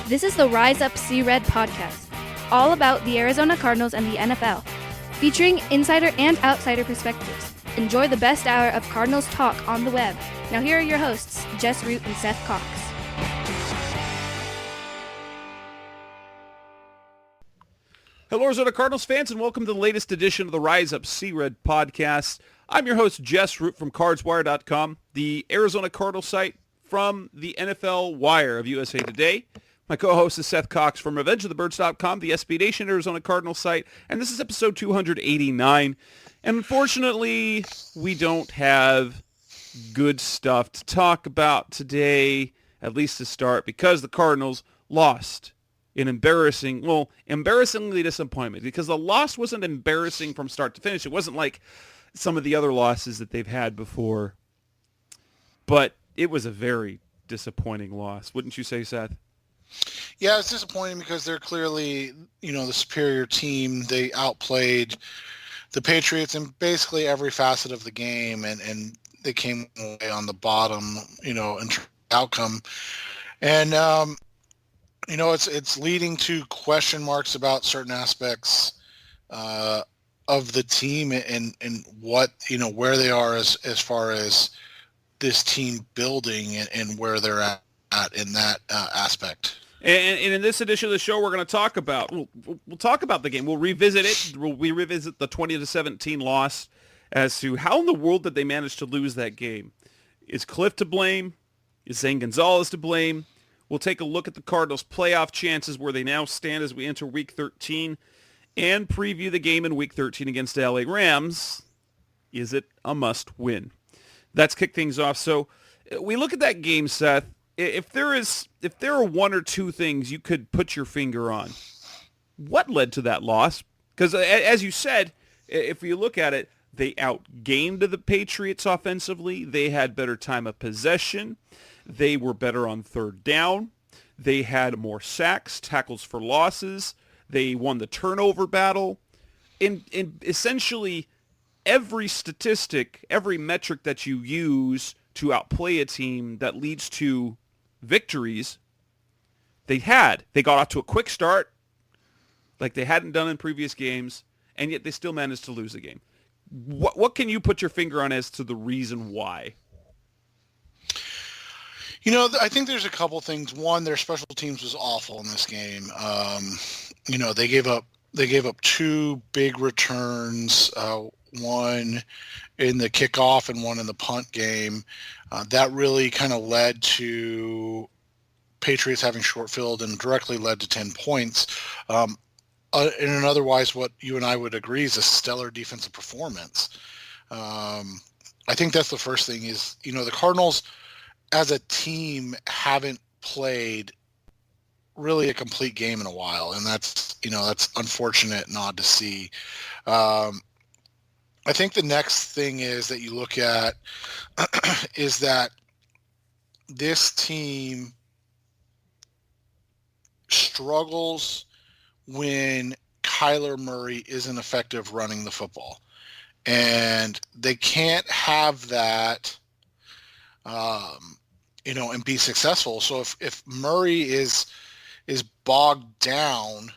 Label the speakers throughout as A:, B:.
A: This is the Rise Up See Red podcast, all about the Arizona Cardinals and the NFL, featuring insider and outsider perspectives. Enjoy the best hour of Cardinals talk on the web. Now here are your hosts, Jess Root and Seth Cox.
B: Hello, Arizona Cardinals fans, and welcome to the latest edition of the Rise Up See Red podcast. I'm your host, Jess Root from CardsWire.com, the Arizona Cardinals site from the NFL Wire of USA Today. My co-host is Seth Cox from RevengeOfTheBirds.com, the SB Nation Arizona Cardinals site, and this is episode 289. And unfortunately, we don't have good stuff to talk about today, at least to start, because the Cardinals lost in embarrassingly disappointment, because the loss wasn't embarrassing from start to finish. It wasn't like some of the other losses that they've had before, but it was a very disappointing loss. Wouldn't you say, Seth?
C: Yeah, it's disappointing because they're clearly, the superior team. They outplayed the Patriots in basically every facet of the game, and they came away on the bottom, in terms of outcome. And, it's leading to question marks about certain aspects of the team and what, where they are as far as this team building and where they're at in that aspect.
B: And in this edition of the show, we're going to talk about, we'll talk about the game. We'll revisit it. We revisit the 20-17 loss as to how in the world did they manage to lose that game. Is Kliff to blame? Is Zane Gonzalez to blame? We'll take a look at the Cardinals' playoff chances, where they now stand as we enter Week 13, and preview the game in Week 13 against the LA Rams. Is it a must-win? Let's kick things off. So we look at that game, Seth. If there are one or two things you could put your finger on, what led to that loss? Because as you said, if you look at it, they outgained the Patriots offensively. They had better time of possession. They were better on third down. They had more sacks, tackles for losses. They won the turnover battle. In essentially every statistic, every metric that you use to outplay a team that leads to victories, they got off to a quick start like they hadn't done in previous games, and yet they still managed to lose the game. What can you put your finger on as to the reason why?
C: I think there's a couple things. One, their special teams was awful in this game. They gave up two big returns, one in the kickoff and one in the punt game. That really kind of led to Patriots having short field and directly led to 10 points. In an otherwise what you and I would agree is a stellar defensive performance. I think that's the first thing is, the Cardinals as a team haven't played really a complete game in a while. And that's unfortunate and odd to see. I think the next thing is that you look at is that this team struggles when Kyler Murray isn't effective running the football. And they can't have that, and be successful. So if Murray is bogged down,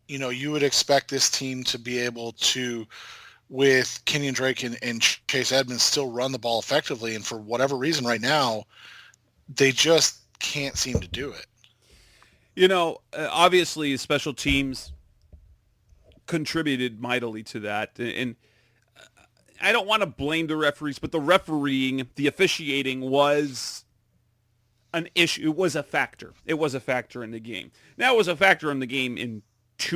C: you would expect this team to be able to, with Kenyon Drake and Chase Edmonds, still run the ball effectively. And for whatever reason right now, they just can't seem to do it.
B: Obviously special teams contributed mightily to that. And I don't want to blame the referees, but the officiating was an issue. It was a factor. It was a factor in the game. Now it was a factor in the game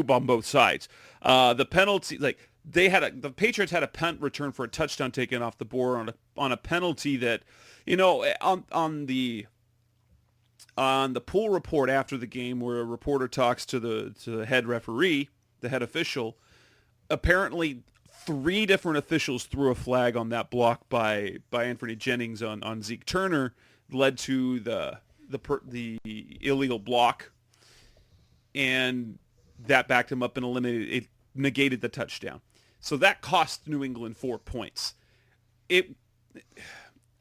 B: on both sides. The penalty, the Patriots had a punt return for a touchdown taken off the board on a penalty that, on the pool report after the game, where a reporter talks to the head referee, the head official, apparently 3 different officials threw a flag on that block by Anthony Jennings on Zeke Turner, led to the illegal block, and that backed him up and negated the touchdown. So that cost New England 4 points.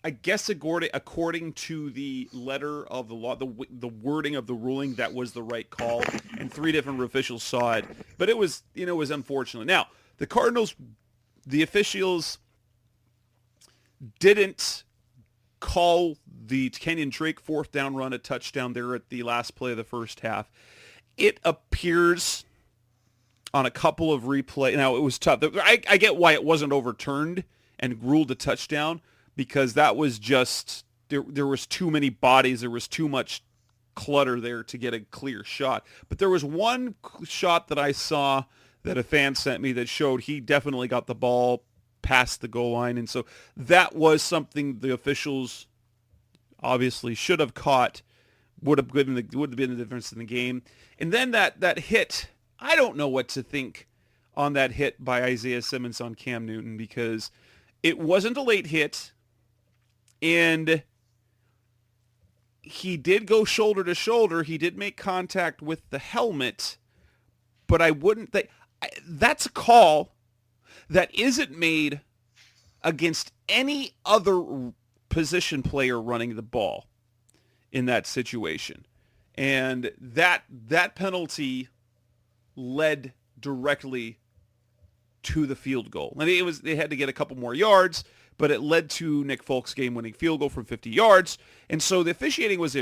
B: I guess according to the letter of the law, the wording of the ruling, that was the right call, and 3 different officials saw it. But it was, it was unfortunate. Now, the Cardinals, the officials didn't call the Kenyon Drake 4th down run a touchdown there at the last play of the first half. It appears on a couple of replay. Now, it was tough. I get why it wasn't overturned and ruled a touchdown, because that was just, there was too many bodies. There was too much clutter there to get a clear shot. But there was one shot that I saw that a fan sent me that showed he definitely got the ball past the goal line. And so that was something the officials obviously should have caught, would have been the difference in the game. And then that hit, I don't know what to think on that hit by Isaiah Simmons on Cam Newton, because it wasn't a late hit, and he did go shoulder to shoulder. He did make contact with the helmet, but I wouldn't think that's a call that isn't made against any other position player running the ball in that situation. And that penalty led directly to the field goal. I mean, they had to get a couple more yards, but it led to Nick Folk's game-winning field goal from 50 yards. And so the officiating was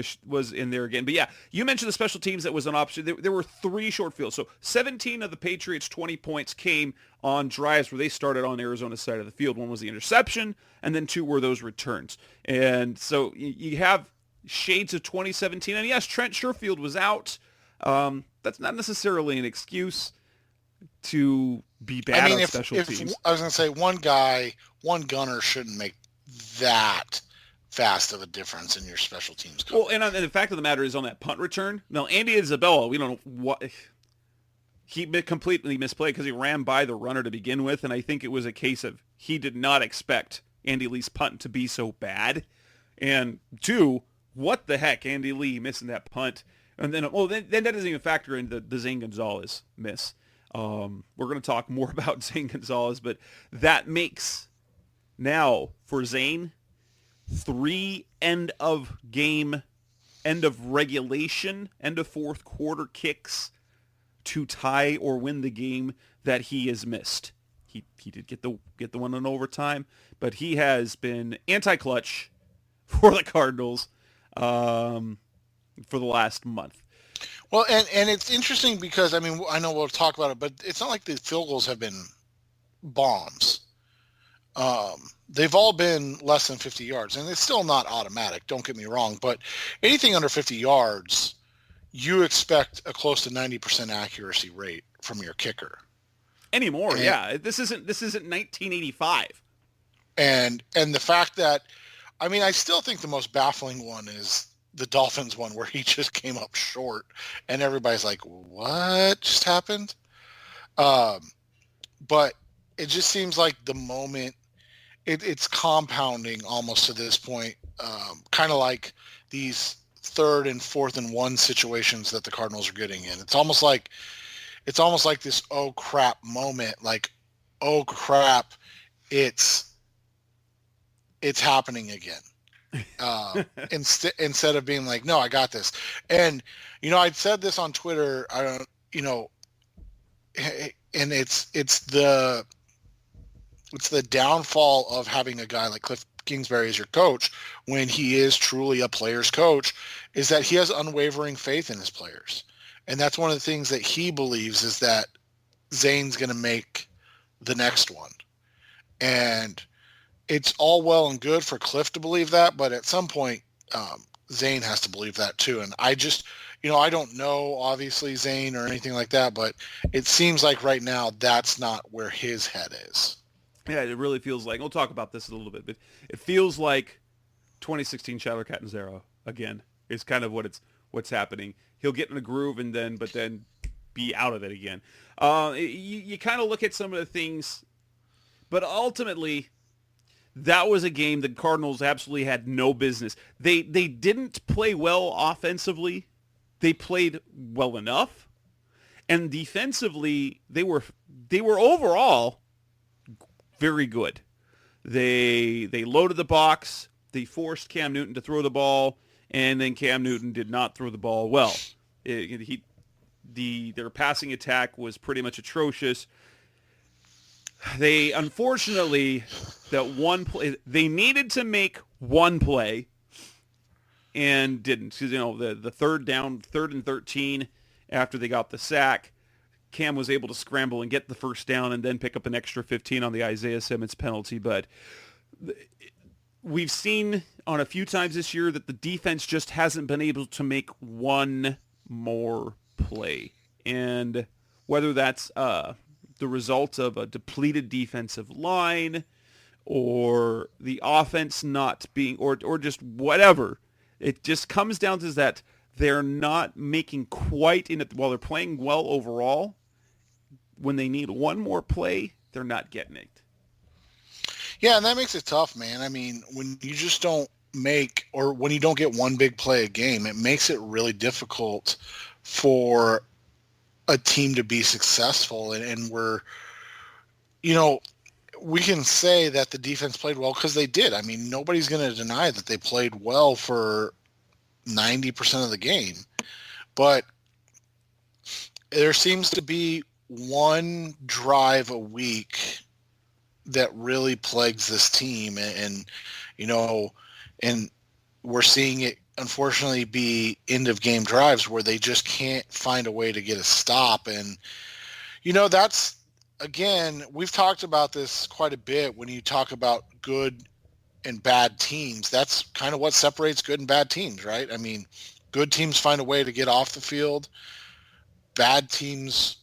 B: in there again. But yeah, you mentioned the special teams. That was an option. There were 3 short fields. So 17 of the Patriots' 20 points came on drives where they started on Arizona's side of the field. One was the interception, and then 2 were those returns. And so you have shades of 2017. And yes, Trent Sherfield was out. That's not necessarily an excuse to be bad on special teams.
C: I was going to say, one gunner shouldn't make that fast of a difference in your special teams coverage.
B: Well, and the fact of the matter is, on that punt return, now Andy Isabella, we don't know what he completely misplayed because he ran by the runner to begin with, and I think it was a case of he did not expect Andy Lee's punt to be so bad. And 2, what the heck, Andy Lee missing that punt. And then, then that doesn't even factor in the Zane Gonzalez miss. We're going to talk more about Zane Gonzalez, but that makes now for Zane 3 end of regulation, end of fourth quarter kicks to tie or win the game that he has missed. He did get the one in overtime, but he has been anti-clutch for the Cardinals for the last month.
C: Well, and it's interesting because, I mean, I know we'll talk about it, but it's not like the field goals have been bombs. They've all been less than 50 yards, and it's still not automatic, don't get me wrong, but anything under 50 yards, you expect a close to 90% accuracy rate from your kicker.
B: Anymore, yeah. This isn't 1985.
C: And the fact that, I mean, I still think the most baffling one is the Dolphins one where he just came up short and everybody's like, what just happened? But it just seems like the moment it's compounding almost to this point, kind of like these 3rd and 4th and 1 situations that the Cardinals are getting in. It's almost like this, oh crap moment, like, oh crap, it's happening again. Instead of being like, no, I got this. And, I'd said this on Twitter, and it's the downfall of having a guy like Kliff Kingsbury as your coach when he is truly a player's coach, is that he has unwavering faith in his players. And that's one of the things that he believes, is that Zane's going to make the next one. And it's all well and good for Kliff to believe that, but at some point, Zane has to believe that too. And I just, I don't know, obviously, Zane or anything like that, but it seems like right now that's not where his head is.
B: Yeah, it really feels like, we'll talk about this in a little bit, but it feels like 2016 Shadow Catanzaro again is kind of what's happening. He'll get in a groove but then be out of it again. You kind of look at some of the things, but ultimately, that was a game the Cardinals absolutely had no business. They didn't play well offensively. They played well enough, and defensively they were overall very good. They loaded the box. they forced Cam Newton to throw the ball, and then Cam Newton did not throw the ball well. Their passing attack was pretty much atrocious. They unfortunately that one play they needed to make one play and didn't. Because the third and 13 after they got the sack, Cam was able to scramble and get the first down and then pick up an extra 15 on the Isaiah Simmons penalty. But we've seen on a few times this year that the defense just hasn't been able to make one more play. And whether that's the result of a depleted defensive line or the offense not being, or just whatever, it just comes down to that they're not making quite in it while they're playing well overall. When they need one more play, they're not getting it.
C: Yeah, and that makes it tough, man. I mean, when you just don't make, or when you don't get one big play a game, it makes it really difficult for a team to be successful. And we're, we can say that the defense played well because they did. I mean, nobody's going to deny that they played well for 90% of the game. But there seems to be one drive a week that really plagues this team. And we're seeing it, unfortunately, be end of game drives where they just can't find a way to get a stop. And, that's, again, we've talked about this quite a bit when you talk about good and bad teams. That's kind of what separates good and bad teams, right? I mean, good teams find a way to get off the field. Bad teams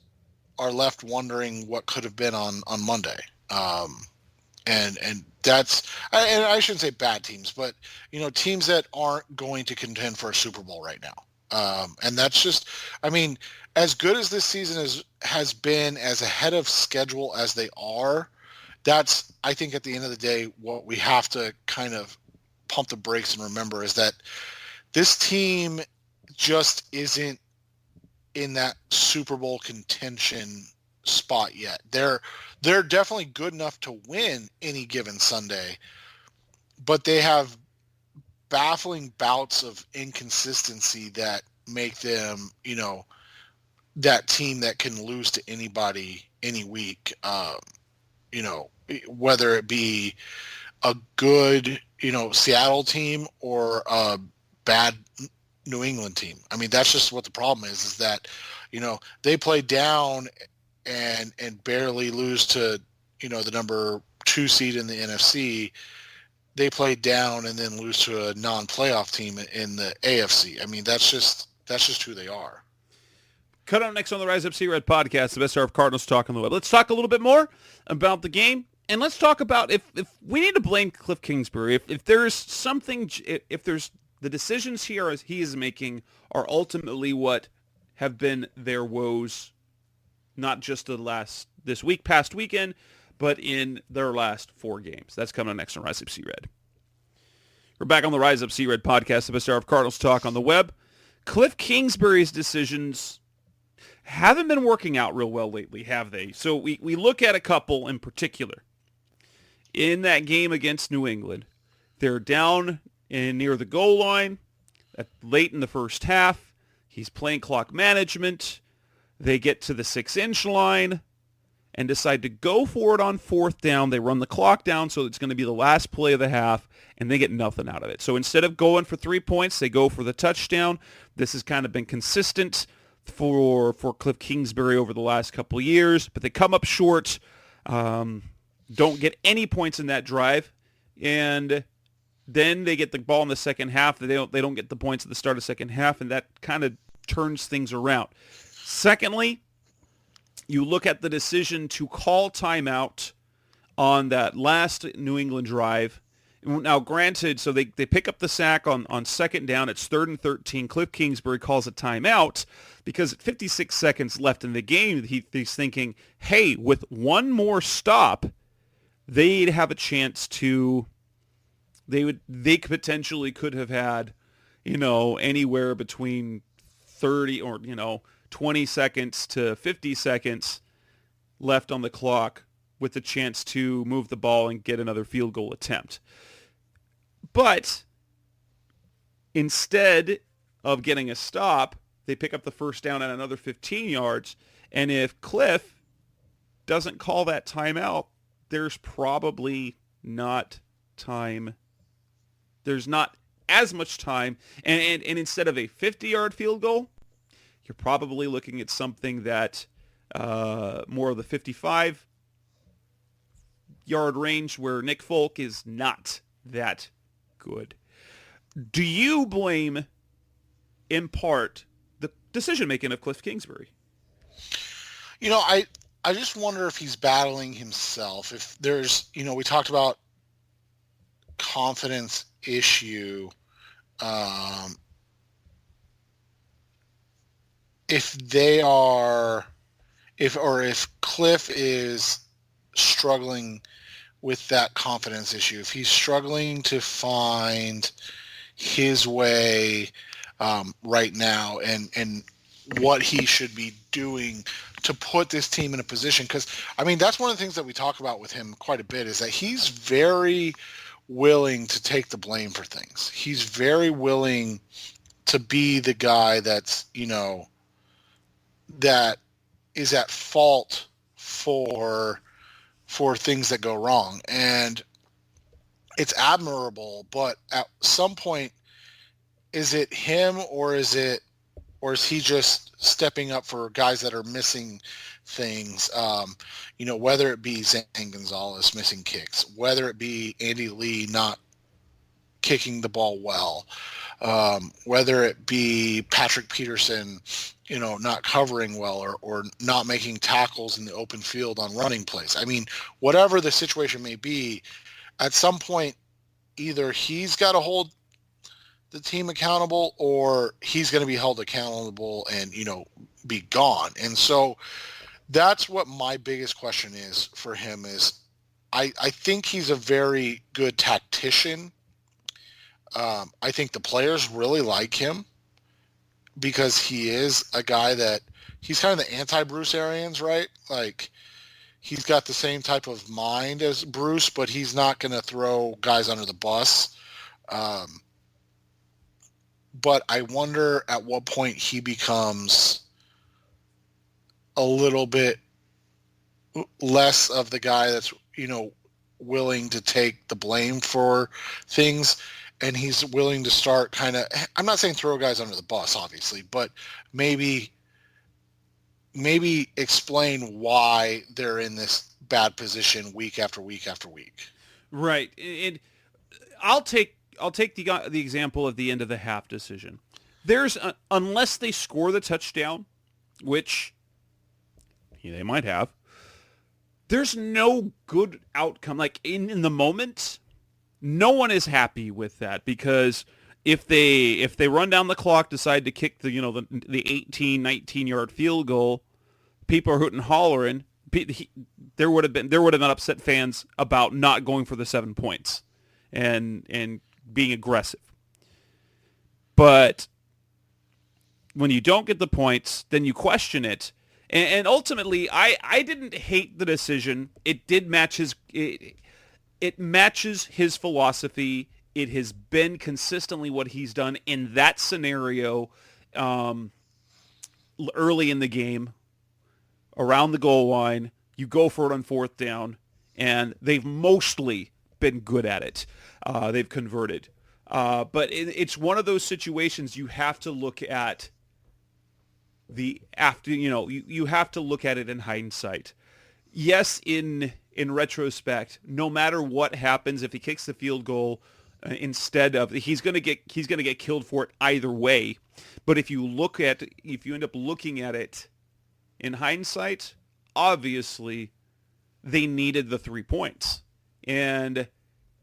C: are left wondering what could have been on Monday. And that's, and I shouldn't say bad teams, but, teams that aren't going to contend for a Super Bowl right now. And that's just, I mean, as good as this season has been, as ahead of schedule as they are, that's, I think at the end of the day, what we have to kind of pump the brakes and remember is that this team just isn't in that Super Bowl contention spot yet. They're definitely good enough to win any given Sunday, but they have baffling bouts of inconsistency that make them, that team that can lose to anybody any week. Whether it be a good, Seattle team or a bad New England team. I mean, that's just what the problem is that, they play down and barely lose to, the number 2 seed in the NFC. They play down and then lose to a non-playoff team in the AFC. I mean, that's just who they are.
B: Cut out next on the Rise Up See Red podcast, the best hour of Cardinals talk on the web. Let's talk a little bit more about the game, and let's talk about if we need to blame Kliff Kingsbury. If there's something, if there's the decisions he is making are ultimately what have been their woes, not just this past weekend, but in their last 4 games. That's coming up next on Rise Up See Red. We're back on the Rise Up See Red podcast, the best hour of Cardinals talk on the web. Kliff Kingsbury's decisions haven't been working out real well lately, have they? So we look at a couple in particular. In that game against New England, they're down near the goal line late in the first half. He's playing clock management. They get to the 6-inch line and decide to go for it on 4th down. They run the clock down, so it's going to be the last play of the half, and they get nothing out of it. So instead of going for 3 points, they go for the touchdown. This has kind of been consistent for Kliff Kingsbury over the last couple of years, but they come up short, don't get any points in that drive, and then they get the ball in the second half. They don't get the points at the start of the second half, and that kind of turns things around. Secondly, you look at the decision to call timeout on that last New England drive. Now, granted, so they pick up the sack on 2nd down. It's 3rd and 13. Kliff Kingsbury calls a timeout because at 56 seconds left in the game, he's thinking, hey, with one more stop, they'd have a chance to, they potentially could have had, anywhere between 30 or, 20 seconds to 50 seconds left on the clock with the chance to move the ball and get another field goal attempt. But instead of getting a stop, they pick up the first down at another 15 yards. And if Kliff doesn't call that timeout, there's probably not time. There's not as much time. And instead of a 50-yard field goal, you're probably looking at something that more of the 55-yard range where Nick Folk is not that good. Do you blame, in part, the decision-making of Kliff Kingsbury?
C: I just wonder if he's battling himself. If there's, we talked about confidence issue. If Kliff is struggling with that confidence issue, if he's struggling to find his way right now and what he should be doing to put this team in a position, because that's one of the things that we talk about with him quite a bit, is that he's very willing to take the blame for things. He's very willing to be the guy that's that is at fault for things that go wrong, and it's admirable. But at some point, is it him or is he just stepping up for guys that are missing things? Whether it be Zane Gonzalez missing kicks, whether it be Andy Lee not kicking the ball well, whether it be Patrick Peterson, not covering well or not making tackles in the open field on running plays. Whatever the situation may be, at some point, either he's got to hold the team accountable or he's going to be held accountable and, be gone. And so that's what my biggest question is for him is I think he's a very good tactician. I think the players really like him because he is a guy that he's kind of the anti-Bruce Arians, right? Like he's got the same type of mind as Bruce, but he's not going to throw guys under the bus. But I wonder at what point he becomes a little bit less of the guy that's, willing to take the blame for things. And he's willing to start kind of, I'm not saying throw guys under the bus, obviously, but maybe explain why they're in this bad position week after week after week.
B: Right. And I'll take the example of the end of the half decision. Unless they score the touchdown, which they might have, there's no good outcome. Like in the moment, no one is happy with that because if they run down the clock, decide to kick the 18, 19-yard field goal, people are hooting and hollering. There would have been upset fans about not going for the 7 points and being aggressive. But when you don't get the points, then you question it. And ultimately, I didn't hate the decision. It did match it matches his philosophy. It has been consistently what he's done in that scenario early in the game, around the goal line. You go for it on fourth down, and they've mostly been good at it. They've converted. But it's one of those situations you have to look at you have to look at it in hindsight. Yes, in retrospect, no matter what happens, if he kicks the field goal instead of, he's going to get killed for it either way. But if you end up looking at it in hindsight, obviously they needed the 3 points, and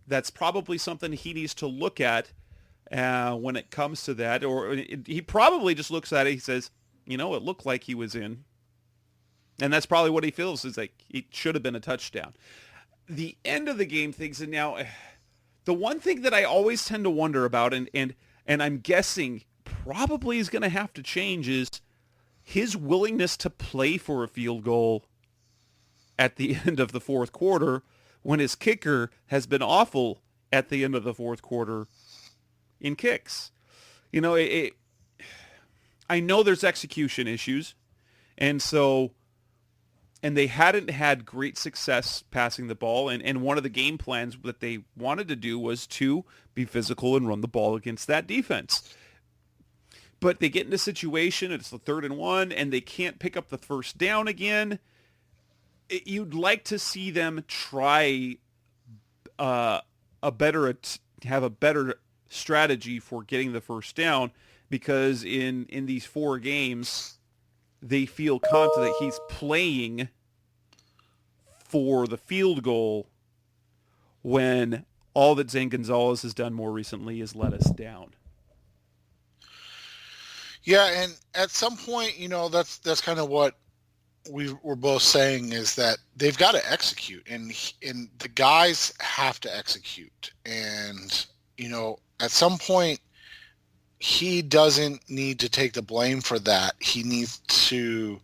B: that's probably something he needs to look at when it comes to that. Or he probably just looks at it. He says, it looked like he was in. And that's probably what he feels is like it should have been a touchdown. The end of the game things, and now the one thing that I always tend to wonder about, and I'm guessing probably is going to have to change, is his willingness to play for a field goal at the end of the fourth quarter when his kicker has been awful at the end of the fourth quarter in kicks. You know, I know there's execution issues, and they hadn't had great success passing the ball, and one of the game plans that they wanted to do was to be physical and run the ball against that defense. But they get in a situation, it's the 3rd and 1, and they can't pick up the first down again. You'd like to see them try have a better strategy for getting the first down, because in these 4 games, they feel confident he's playing for the field goal when all that Zane Gonzalez has done more recently is let us down.
C: Yeah, and at some point, that's kind of what we're both saying, is that they've got to execute, and the guys have to execute. And, at some point, he doesn't need to take the blame for that. He needs to,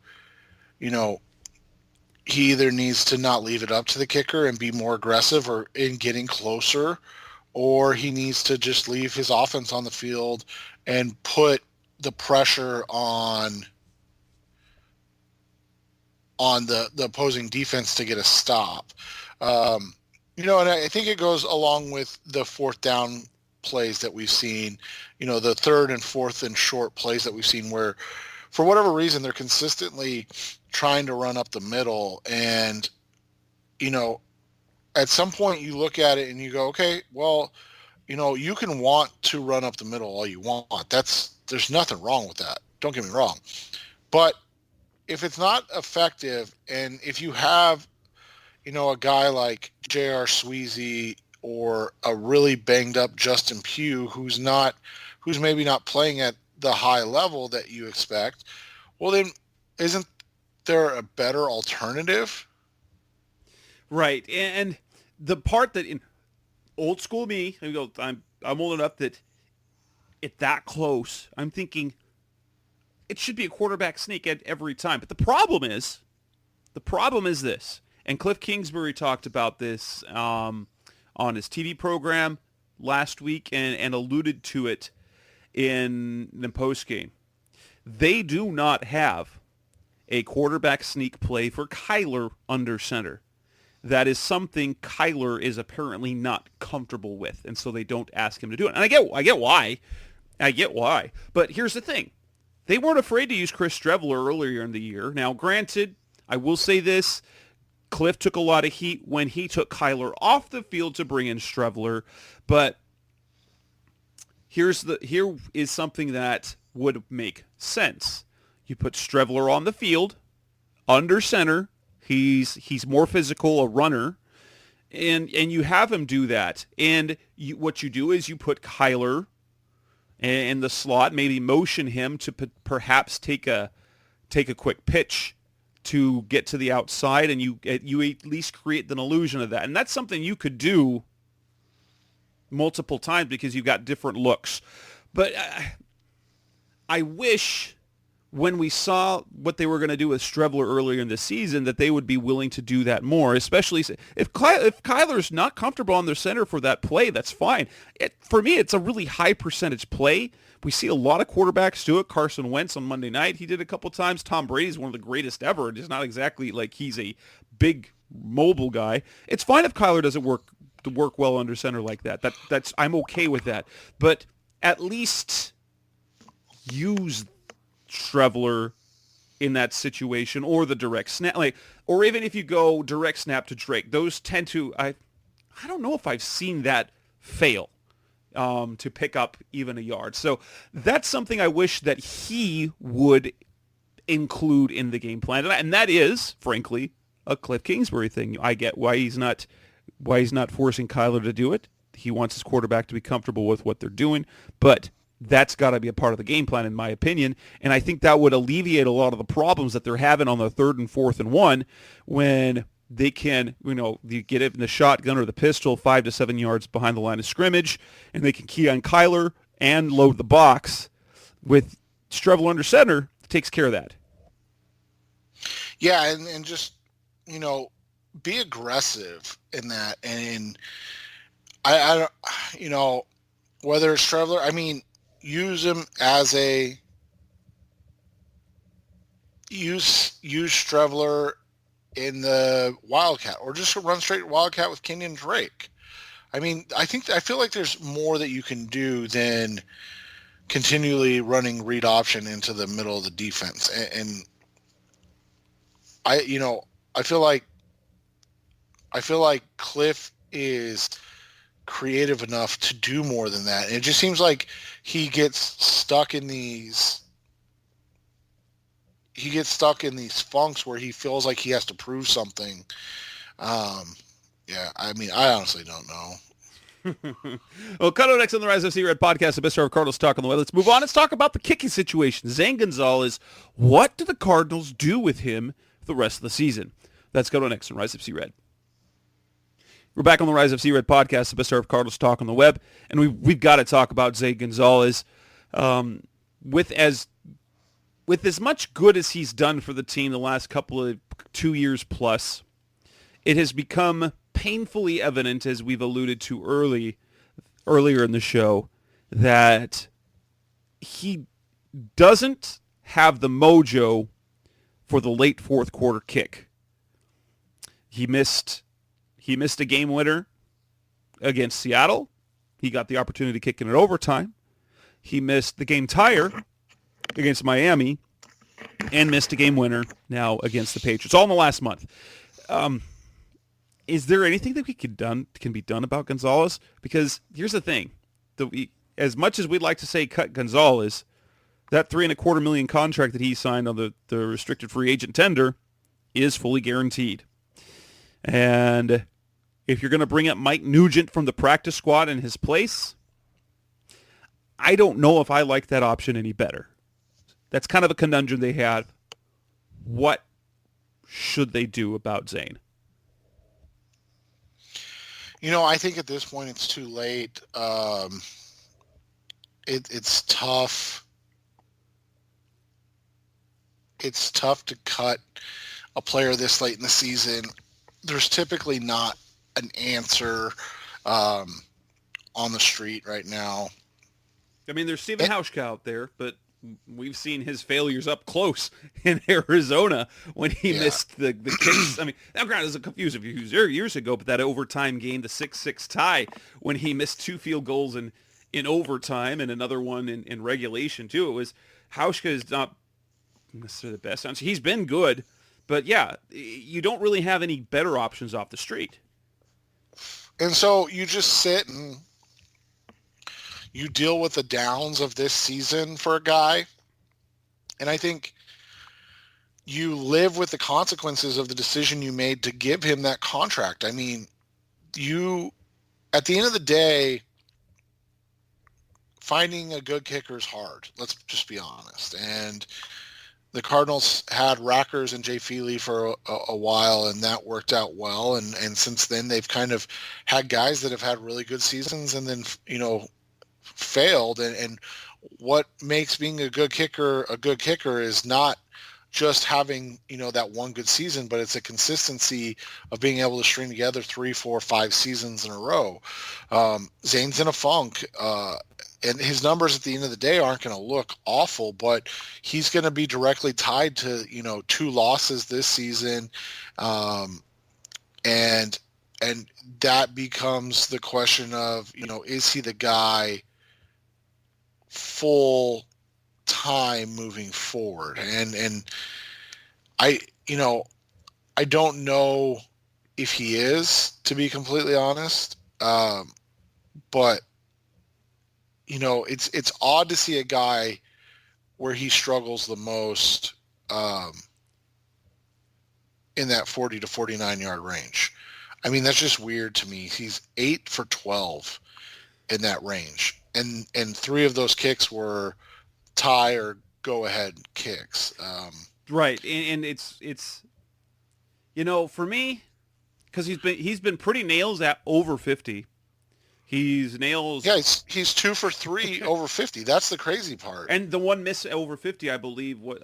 C: he either needs to not leave it up to the kicker and be more aggressive or in getting closer, or he needs to just leave his offense on the field and put the pressure on the opposing defense to get a stop. And I think it goes along with the 4th down plays that we've seen, the 3rd and 4th and short plays that we've seen, where for whatever reason they're consistently trying to run up the middle. And, at some point you look at it and you go, okay, well, you can want to run up the middle all you want. There's nothing wrong with that. Don't get me wrong. But if it's not effective, and if you have, a guy like J.R. Sweezy or a really banged up Justin Pugh who's maybe not playing at the high level that you expect, well, then isn't there a better alternative?
B: Right. And the part that in old school me, I'm old enough that at that close, I'm thinking it should be a quarterback sneak at every time. But the problem is this, and Kliff Kingsbury talked about this on his TV program last week and alluded to it in the postgame. They do not have a quarterback sneak play for Kyler under center. That is something Kyler is apparently not comfortable with, and so they don't ask him to do it. And I get why. But here's the thing. They weren't afraid to use Chris Streveler earlier in the year. Now, granted, I will say this, Kliff took a lot of heat when he took Kyler off the field to bring in Streveler, but here is something that would make sense. You put Streveler on the field, under center. He's more physical, a runner, and you have him do that. And what you do is you put Kyler in the slot, maybe motion him to perhaps take a quick pitch to get to the outside, and you at least create an illusion of that. And that's something you could do multiple times because you've got different looks. But I wish when we saw what they were going to do with Streveler earlier in the season that they would be willing to do that more, especially if Kyler's not comfortable on their center for that play, that's fine. For me, it's a really high percentage play. We see a lot of quarterbacks do it. Carson Wentz on Monday night, he did a couple times. Tom Brady's one of the greatest ever. It's not exactly like he's a big mobile guy. It's fine if Kyler doesn't work well under center like that. That's I'm okay with that. But at least use Streveler in that situation, or the direct snap, or even if you go direct snap to Drake, those tend to I don't know if I've seen that fail to pick up even a yard. So that's something I wish that he would include in the game plan, and that is, frankly, a Kliff Kingsbury thing. I get why he's not forcing Kyler to do it. He wants his quarterback to be comfortable with what they're doing, but that's got to be a part of the game plan, in my opinion. And I think that would alleviate a lot of the problems that they're having on the 3rd and 4th and 1 when they can, you get it in the shotgun or the pistol 5 to 7 yards behind the line of scrimmage, and they can key on Kyler and load the box. With Streveler under center, it takes care of that.
C: Yeah, and just, be aggressive in that. And I don't, whether it's Trevor, I mean, use him as use Strevler in the Wildcat, or just run straight Wildcat with Kenyon Drake. I mean, I feel like there's more that you can do than continually running read option into the middle of the defense. And I feel like Kliff is creative enough to do more than that. And it just seems like he gets stuck in these funks where he feels like he has to prove something. I mean, I honestly don't know.
B: Well, cut out next on the Rise FC Red podcast, the best hour of Cardinals talk on the way. Let's move on. Let's talk about the kicking situation. Zane Gonzalez, what do the Cardinals do with him for the rest of the season? That's cut out next on Rise FC Red. We're back on the Rise FC Red podcast, the best hour of Cardinals talk on the web, and we've got to talk about Zane Gonzalez. With as much good as he's done for the team the last couple of 2 years plus, it has become painfully evident, as we've alluded to earlier in the show, that he doesn't have the mojo for the late fourth quarter kick. He missed a game winner against Seattle. He got the opportunity to kick in overtime. He missed the game tire against Miami and missed a game winner now against the Patriots, all in the last month. Is there anything that can be done about Gonzalez? Because here's the thing. As much as we'd like to say cut Gonzalez, that $3.25 million contract that he signed on the restricted free agent tender is fully guaranteed. And if you're going to bring up Mike Nugent from the practice squad in his place, I don't know if I like that option any better. That's kind of a conundrum they have. What should they do about Zane?
C: I think at this point it's too late. It's tough. It's tough to cut a player this late in the season. There's typically not an answer on the street right now. I
B: mean, there's Steven Hauschka out there, but we've seen his failures up close in Arizona when he missed the kicks. I mean, now granted, it was a few years ago, but that overtime game, the 6-6 tie, when he missed 2 field goals in overtime and another one in regulation too. It was Hauschka is not necessarily the best answer. He's been good, but yeah, you don't really have any better options off the street.
C: And so you just sit and you deal with the downs of this season for a guy. And I think you live with the consequences of the decision you made to give him that contract. I mean, at the end of the day, finding a good kicker is hard. Let's just be honest. And the Cardinals had Rackers and Jay Feely for a while, and that worked out well. And since then, they've kind of had guys that have had really good seasons and then, failed. And what makes being a good kicker is not just having, that one good season, but it's a consistency of being able to string together 3, 4, 5 seasons in a row. Zane's in a funk. And his numbers at the end of the day aren't going to look awful, but he's going to be directly tied to, 2 losses this season. And that becomes the question of, is he the guy full time moving forward? And I don't know if he is, to be completely honest. But it's odd to see a guy where he struggles the most in that 40 to 49 yard range. I mean, that's just weird to me. He's 8 for 12 in that range. And 3 of those kicks were tie or go ahead kicks.
B: Right. And it's for me, because he's been pretty nails at over 50. He's nails.
C: Yeah, he's 2 for 3 over 50. That's the crazy part.
B: And the one miss over 50, I believe, what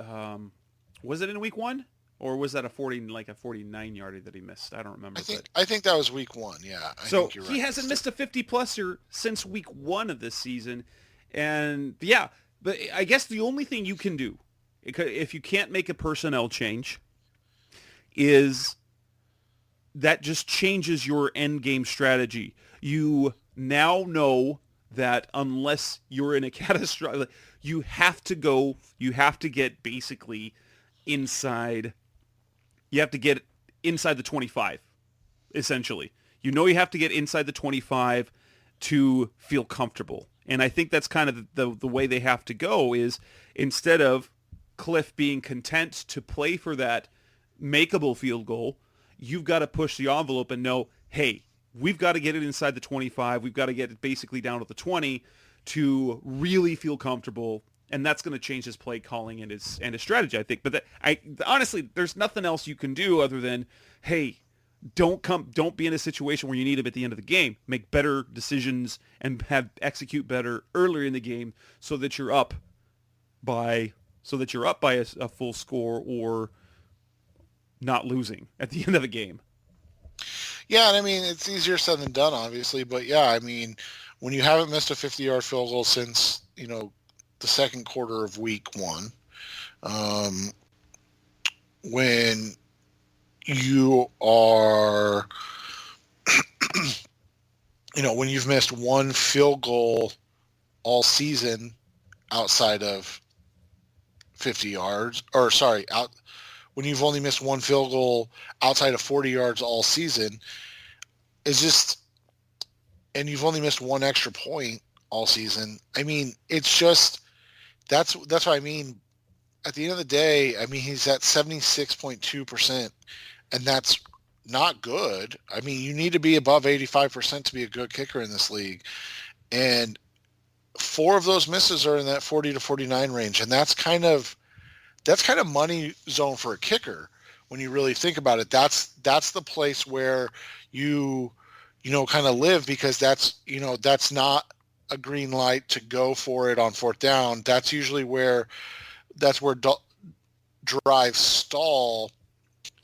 B: was it in week 1? Or was that a 49-yarder that he missed? I don't remember.
C: I think that was week 1. Yeah. I
B: So
C: think you're right.
B: he hasn't missed a 50-pluser since week 1 of this season. And yeah, but I guess the only thing you can do, if you can't make a personnel change, is that just changes your end game strategy. You now know that unless you're in a catastrophic, you have to get basically inside. You have to get inside the 25, essentially. You know you have to get inside the 25 to feel comfortable. And I think that's kind of the way they have to go is instead of Kliff being content to play for that makeable field goal, you've got to push the envelope and know, hey, we've got to get it inside the 25. We've got to get it basically down to the 20 to really feel comfortable. And that's going to change his play calling and his strategy, I think. But honestly, there's nothing else you can do other than, hey, don't be in a situation where you need him at the end of the game. Make better decisions and execute better earlier in the game so that you're up by a full score or not losing at the end of a game.
C: Yeah, and I mean, it's easier said than done, obviously. But yeah, I mean, when you haven't missed a 50-yard field goal since, the second quarter of week 1, when you are, when you've missed one field goal all season outside of 50 yards, when you've only missed one field goal outside of 40 yards all season, and you've only missed one extra point all season. I mean, it's just, that's what I mean. At the end of the day, I mean, he's at 76.2%, and that's not good. I mean, you need to be above 85% to be a good kicker in this league. And 4 of those misses are in that 40 to 49 range. And that's kind of money zone for a kicker. When you really think about it, that's the place where you kind of live, because that's not a green light to go for it on 4th down. That's usually where drives stall.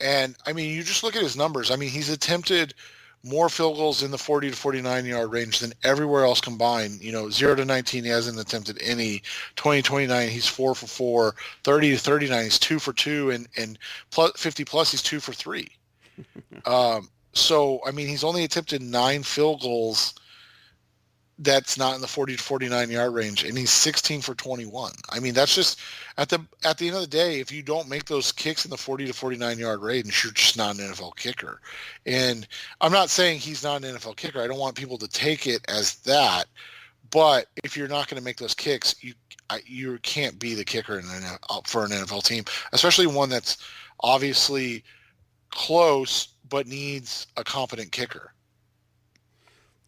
C: And I mean, you just look at his numbers. I mean, he's attempted more field goals in the 40 to 49 yard range than everywhere else combined. 0 to 19, he hasn't attempted any. 20 to 29, he's 4 for 4. 30 to 39, he's 2 for 2, and plus 50 plus, he's 2 for 3. So I mean, he's only attempted 9 field goals that's not in the 40 to 49 yard range, and he's 16 for 21. I mean, that's just at the end of the day, if you don't make those kicks in the 40 to 49 yard range, you're just not an NFL kicker. And I'm not saying he's not an NFL kicker. I don't want people to take it as that. But if you're not going to make those kicks, you can't be the kicker for an NFL team, especially one that's obviously close but needs a competent kicker.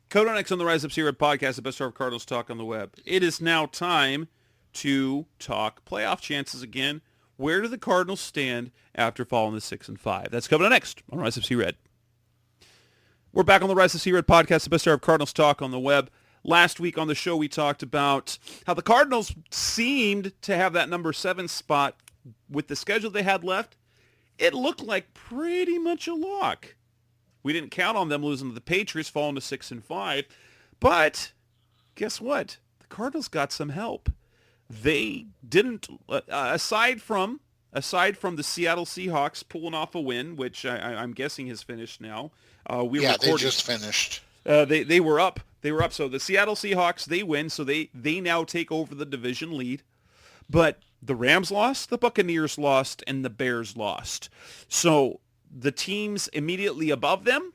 B: Coda next on the Rise Up See Red podcast, the best sort of Cardinals talk on the web. It is now time to talk playoff chances again. Where do the Cardinals stand after falling to 6-5? That's coming up next on Rise Up See Red. We're back on the Rise Up See Red podcast, the best sort of Cardinals talk on the web. Last week on the show, we talked about how the Cardinals seemed to have that number 7 spot with the schedule they had left. It looked like pretty much a lock. We didn't count on them losing to the Patriots, falling to 6-5. But guess what? The Cardinals got some help. They didn't, aside from the Seattle Seahawks pulling off a win, which I'm guessing has finished now. They just finished. They were up. So the Seattle Seahawks, they win, so they now take over the division lead. But the Rams lost, the Buccaneers lost, and the Bears lost. So the teams immediately above them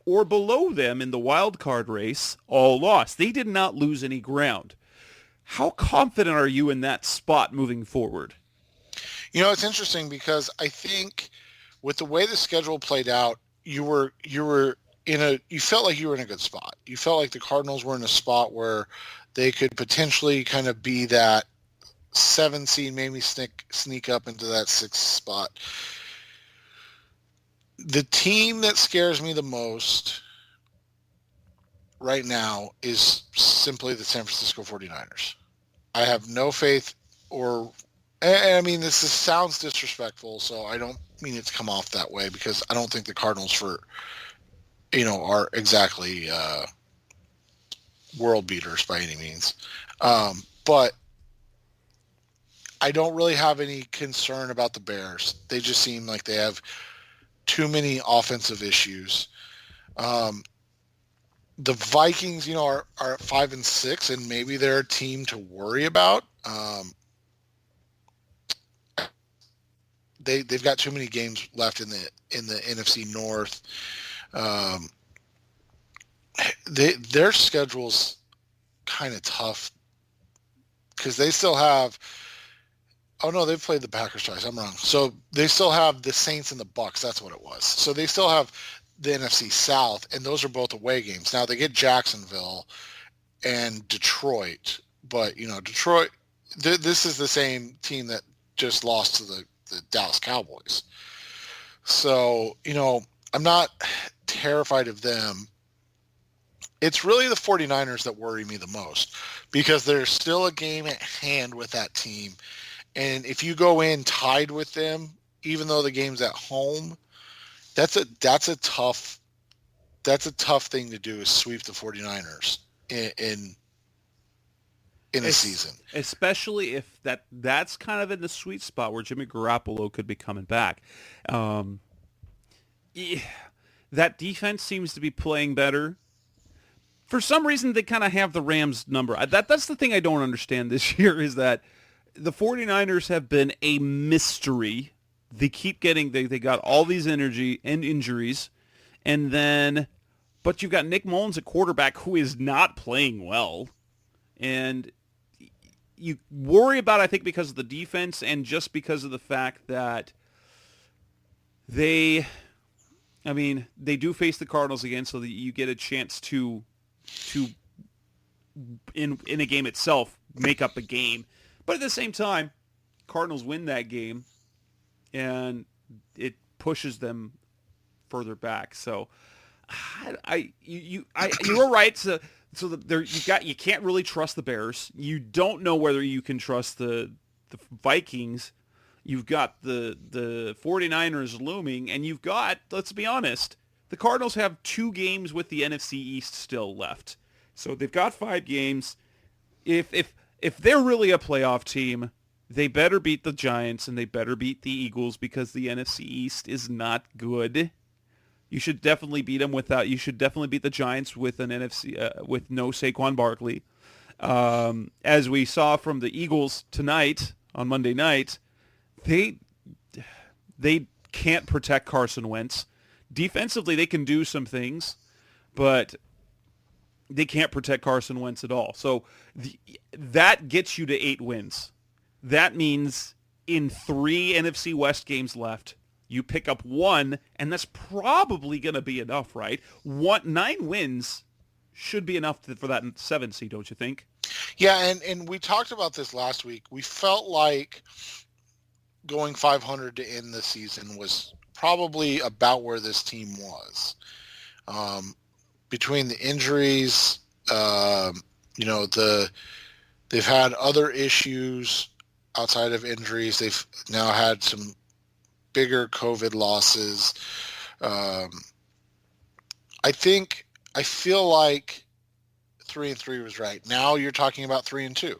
B: or below them in the wild card race all lost. They did not lose any ground. How confident are you in that spot moving forward?
C: It's interesting because I think with the way the schedule played out, you felt like you were in a good spot. You felt like the Cardinals were in a spot where they could potentially kind of be that 7 seed, maybe sneak up into that 6th spot. The team that scares me the most right now is simply the San Francisco 49ers. I have no faith or And I mean, sounds disrespectful, so I don't mean it to come off that way, because I don't think the Cardinals are exactly world beaters by any means. But I don't really have any concern about the Bears. They just seem like they have too many offensive issues. The Vikings, are at 5-6, and maybe they're a team to worry about. They've got too many games left in the NFC North. Their schedule's kind of tough because they still have. Oh no, they've played the Packers twice. I'm wrong. So they still have the Saints and the Bucks. That's what it was. So they still have the NFC South, and those are both away games. Now they get Jacksonville and Detroit, but Detroit. This is the same team that just lost to the Dallas Cowboys. So I'm not terrified of them. It's really the 49ers that worry me the most, because there's still a game at hand with that team. And if you go in tied with them, even though the game's at home, that's a tough thing to do, is sweep the 49ers in a season.
B: Especially if that's kind of in the sweet spot where Jimmy Garoppolo could be coming back. That defense seems to be playing better. For some reason, they kind of have the Rams number. That's the thing I don't understand this year, is that the 49ers have been a mystery. They keep getting, they got all these injuries, but you've got Nick Mullins at quarterback who is not playing well. And you worry about, I think, because of the defense and just because of the fact that they do face the Cardinals again, so that you get a chance to in a game itself, make up a game. But at the same time, Cardinals win that game, and it pushes them further back. So, you were right. So you can't really trust the Bears. You don't know whether you can trust the Vikings. You've got the 49ers looming, and you've got, let's be honest, the Cardinals have 2 games with the NFC East still left. So they've got 5 games. If they're really a playoff team, they better beat the Giants and they better beat the Eagles, because the NFC East is not good. You should definitely beat them without. You should definitely beat the Giants with an NFC with no Saquon Barkley. As we saw from the Eagles tonight on Monday night, they can't protect Carson Wentz. Defensively, they can do some things, but they can't protect Carson Wentz at all. So that gets you to 8 wins. That means in 3 NFC West games left, you pick up 1, and that's probably going to be enough, right? 9 wins should be enough for that 7 seed, don't you think?
C: Yeah, and we talked about this last week. We felt like going 500 to end the season was probably about where this team was. Between the injuries, they've had other issues outside of injuries. They've now had some bigger COVID losses. I feel like 3-3 was right. Now you're talking about 3-2,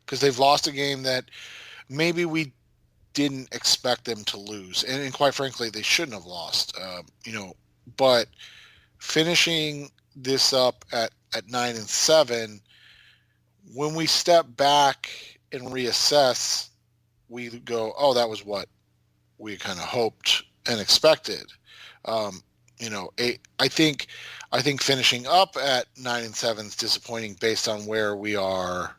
C: because they've lost a game that maybe we didn't expect them to lose, and quite frankly, they shouldn't have lost. But finishing this up at 9-7, when we step back and reassess, we go, oh, that was what we kind of hoped and expected. I think finishing up at 9-7 is disappointing based on where we were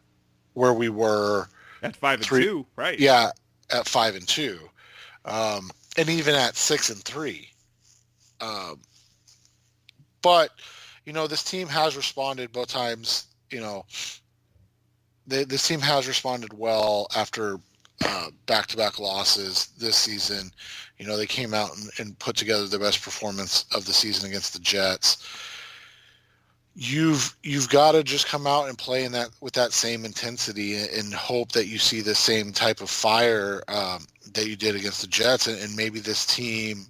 B: at 5-2, right?
C: Yeah, at 5-2, and even at 6-3. But this team has responded both times. This team has responded well after back-to-back losses this season. They came out and put together the best performance of the season against the Jets. you've got to just come out and play in that with that same intensity and hope that you see the same type of fire that you did against the Jets, and maybe this team,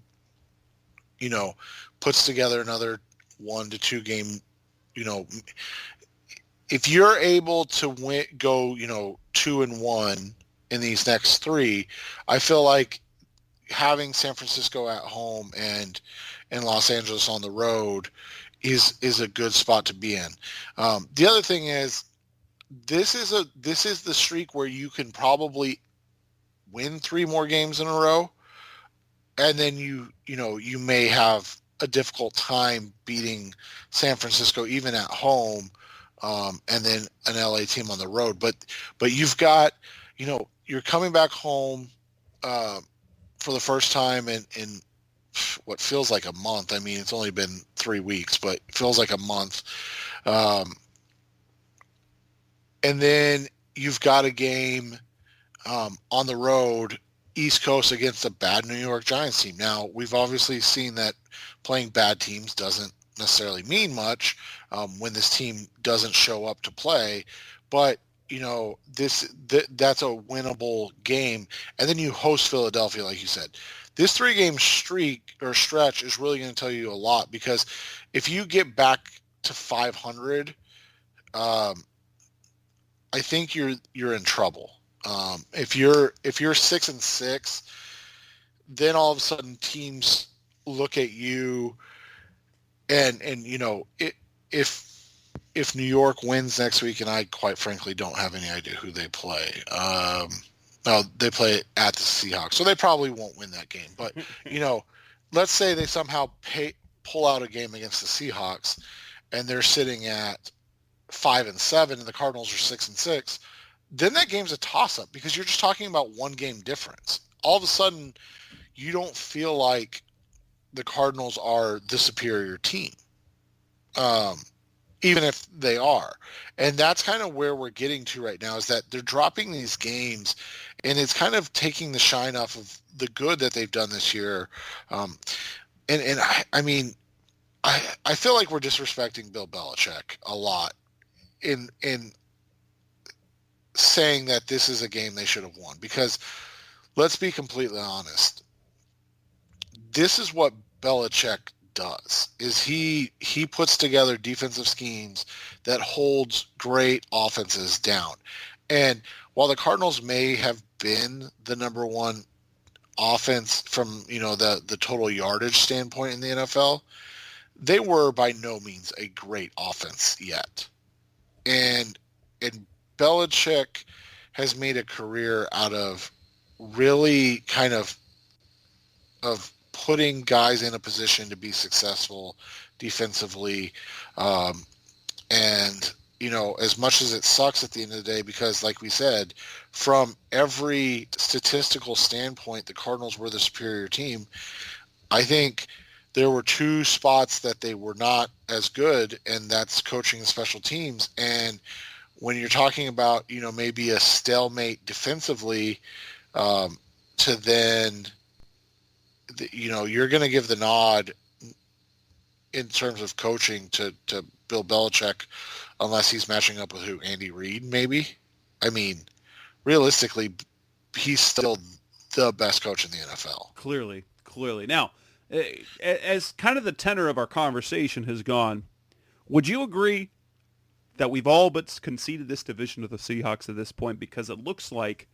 C: puts together another 1 to 2 game. If you're able to go 2-1 in these next 3, I feel like having San Francisco at home and Los Angeles on the road is a good spot to be in. The other thing is this is the streak where you can probably win 3 more games in a row, and then you may have a difficult time beating San Francisco even at home, and then an LA team on the road. But you've got, you're coming back home for the first time in what feels like a month. I mean, it's only been 3 weeks, but it feels like a month. And then you've got a game on the road, East Coast, against a bad New York Giants team. Now, we've obviously seen that playing bad teams doesn't necessarily mean much when this team doesn't show up to play, but that's a winnable game. And then you host Philadelphia, like you said. This 3-game streak or stretch is really going to tell you a lot, because if you get back to 500, I think you're in trouble. If you're 6-6, then all of a sudden teams look at you and if New York wins next week, and I quite frankly don't have any idea who they play. No, they play at the Seahawks, so they probably won't win that game. But let's say they somehow pull out a game against the Seahawks, and they're sitting at 5-7, and the Cardinals are 6-6. Then that game's a toss-up, because you're just talking about 1 game difference. All of a sudden, you don't feel like the Cardinals are the superior team, even if they are. And that's kind of where we're getting to right now, is that they're dropping these games, and it's kind of taking the shine off of the good that they've done this year. I mean, I feel like we're disrespecting Bill Belichick a lot in saying that this is a game they should have won, because let's be completely honest. This is what Belichick does, is he puts together defensive schemes that holds great offenses down. And while the Cardinals may have been the number 1 offense from, the total yardage standpoint in the NFL, they were by no means a great offense yet. And Belichick has made a career out of really kind of putting guys in a position to be successful defensively. And, as much as it sucks at the end of the day, because like we said, from every statistical standpoint, the Cardinals were the superior team. I think there were 2 spots that they were not as good, and that's coaching and special teams. And when you're talking about, maybe a stalemate defensively, to then, you're going to give the nod in terms of coaching to Bill Belichick, unless he's matching up with who? Andy Reid, maybe? I mean, realistically, he's still the best coach in the NFL.
B: Clearly. Now, as kind of the tenor of our conversation has gone, would you agree that we've all but conceded this division to the Seahawks at this point, because it looks like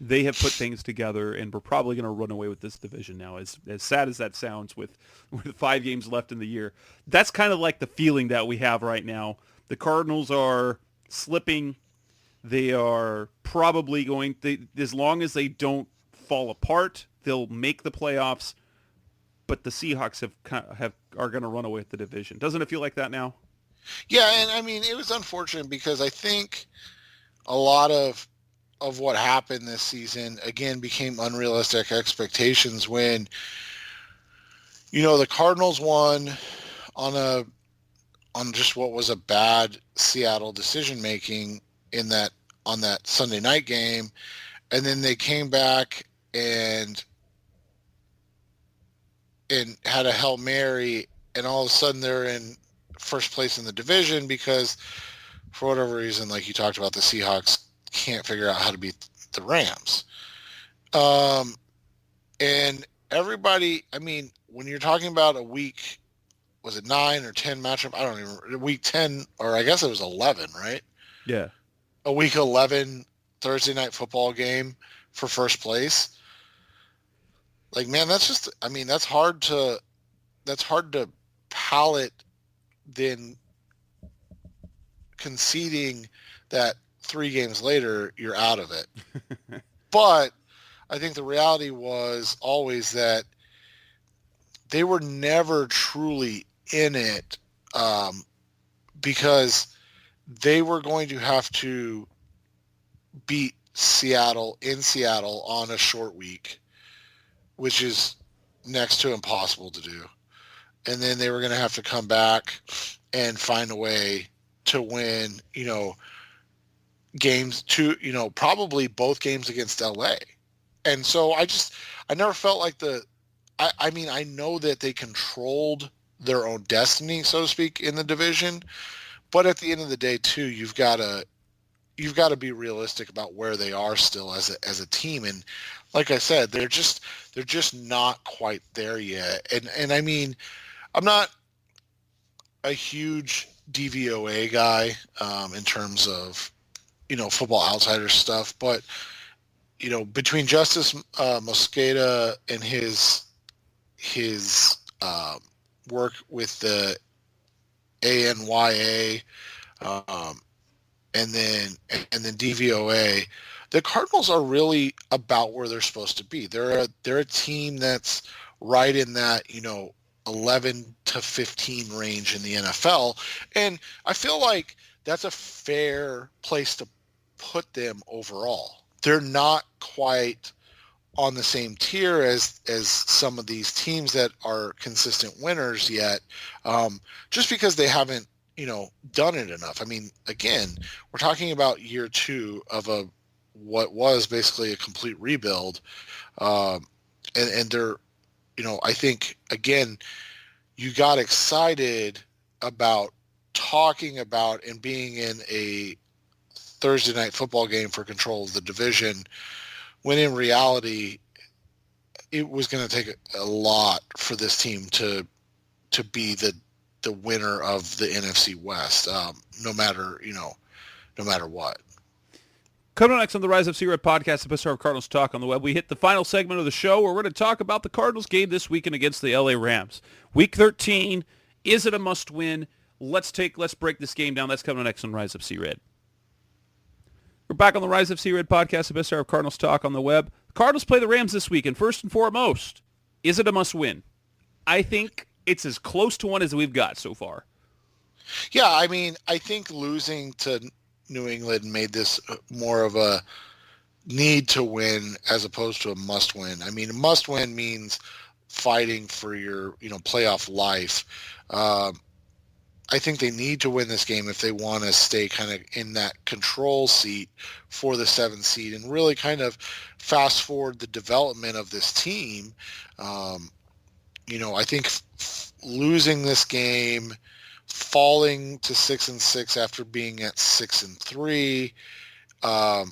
B: they have put things together and we're probably going to run away with this division now, as sad as that sounds, with 5 games left in the year? That's kind of like the feeling that we have right now. The Cardinals are slipping. They are probably going to, as long as they don't fall apart, they'll make the playoffs, but the Seahawks are going to run away with the division. Doesn't it feel like that now?
C: Yeah, and I mean, it was unfortunate, because I think a lot of what happened this season, again, became unrealistic expectations when, the Cardinals won on just what was a bad Seattle decision-making on that Sunday night game. And then they came back and had a Hail Mary, and all of a sudden they're in first place in the division because for whatever reason, like you talked about, the Seahawks can't figure out how to beat the Rams. And everybody, I mean, when you're talking about a week, was it 9 or 10 matchup? I don't even, week 10, or I guess it was 11, right?
B: Yeah.
C: A week 11 Thursday night football game for first place. Like, man, that's just, I mean, that's hard to palate then conceding that 3 games later you're out of it. But I think the reality was always that they were never truly in it because they were going to have to beat Seattle in Seattle on a short week, which is next to impossible to do. And then they were going to have to come back and find a way to win, games to, probably both games against LA. And so I never felt like I mean, I know that they controlled their own destiny, so to speak, in the division, but at the end of the day too, you've got to be realistic about where they are still as a team. And like I said, they're just not quite there yet. And I mean, I'm not a huge DVOA guy in terms of, Football Outsider stuff, but between Justice Mosqueda and his work with the ANYA and then DVOA, the Cardinals are really about where they're supposed to be. They're a team that's right in that 11 to 15 range in the NFL, and I feel like that's a fair place to put them overall. They're not quite on the same tier as some of these teams that are consistent winners yet, just because they haven't done it enough. I mean, again, we're talking about year 2 of what was basically a complete rebuild, and they're I think again you got excited about talking about and being in a Thursday night football game for control of the division, when in reality it was going to take a lot for this team to be the winner of the NFC West, no matter what.
B: Coming up next on the Rise Up Sea Red podcast, the best of Cardinals talk on the web, we hit the final segment of the show where we're going to talk about the Cardinals game this weekend against the LA Rams. Week 13, is it a must-win? Let's break this game down. That's coming up next on Rise Up Sea Red. We're back on the Rise of Sea Red podcast, the best hour of Cardinals talk on the web. The Cardinals play the Rams this weekend. First and foremost, is it a must-win? I think it's as close to one as we've got so far.
C: Yeah, I mean, I think losing to New England made this more of a need to win as opposed to a must-win. I mean, a must-win means fighting for your, playoff life. I think they need to win this game if they want to stay kind of in that control seat for the 7th seed and really kind of fast forward the development of this team. I think losing this game, falling to 6-6 after being at 6-3, I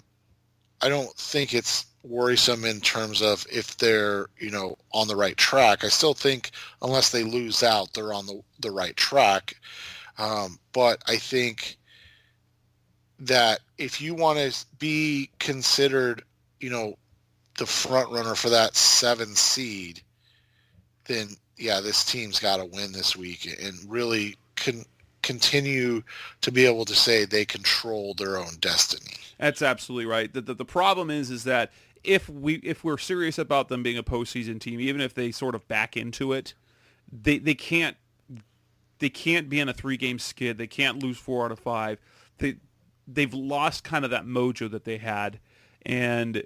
C: don't think it's worrisome in terms of if they're, on the right track. I still think unless they lose out, they're on the right track. But I think that if you want to be considered, the front runner for that 7 seed, then yeah, this team's got to win this week and really continue to be able to say they control their own destiny.
B: That's absolutely right. The problem is that if we're serious about them being a postseason team, even if they sort of back into it, they can't be in a 3-game skid. They can't lose 4 out of 5. They've lost kind of that mojo that they had, and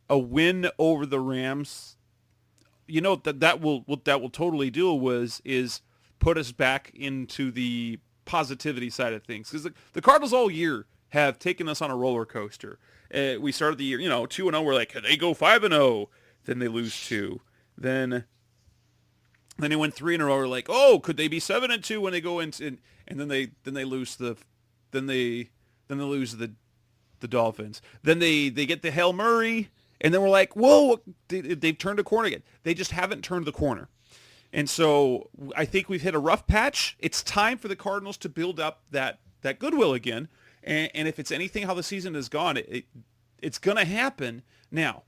B: a win over the Rams, that will totally do is put us back into the positivity side of things, because the Cardinals all year have taken us on a roller coaster. We started the year, 2-0. We're like, they go 5-0, then they lose 2, then Then they win 3 in a row. We're like, oh, could they be 7-2 when they go into and then they lose then they lose the Dolphins. Then they get the Hail Murray, and then we're like, whoa, they've turned a corner again. They just haven't turned the corner. And so I think we've hit a rough patch. It's time for the Cardinals to build up that goodwill again. And if it's anything how the season has gone, it's going to happen. Now,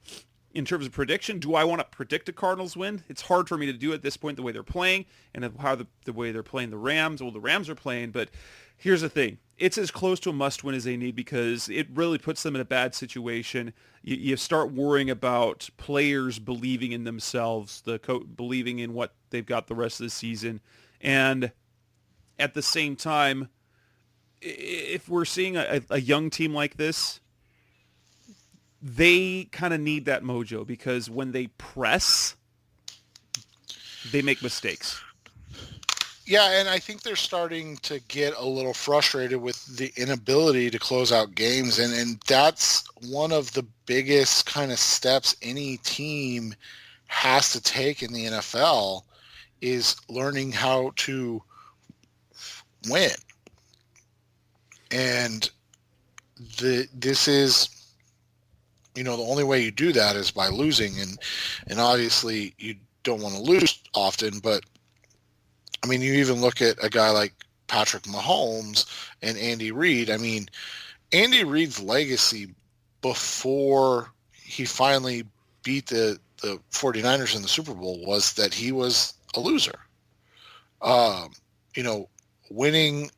B: in terms of prediction, do I want to predict a Cardinals win? It's hard for me to do at this point the way they're playing and how the way they're playing the Rams. Well, the Rams are playing, but here's the thing. It's as close to a must-win as they need because it really puts them in a bad situation. You start worrying about players believing in themselves, believing in what they've got the rest of the season. And at the same time, if we're seeing a young team like this, they kind of need that mojo because when they press, they make mistakes.
C: Yeah, and I think they're starting to get a little frustrated with the inability to close out games, and that's one of the biggest kind of steps any team has to take in the NFL is learning how to win. And this is, the only way you do that is by losing, and obviously you don't want to lose often, but I mean, you even look at a guy like Patrick Mahomes and Andy Reid. I mean, Andy Reid's legacy before he finally beat the 49ers in the Super Bowl was that he was a loser. Winning,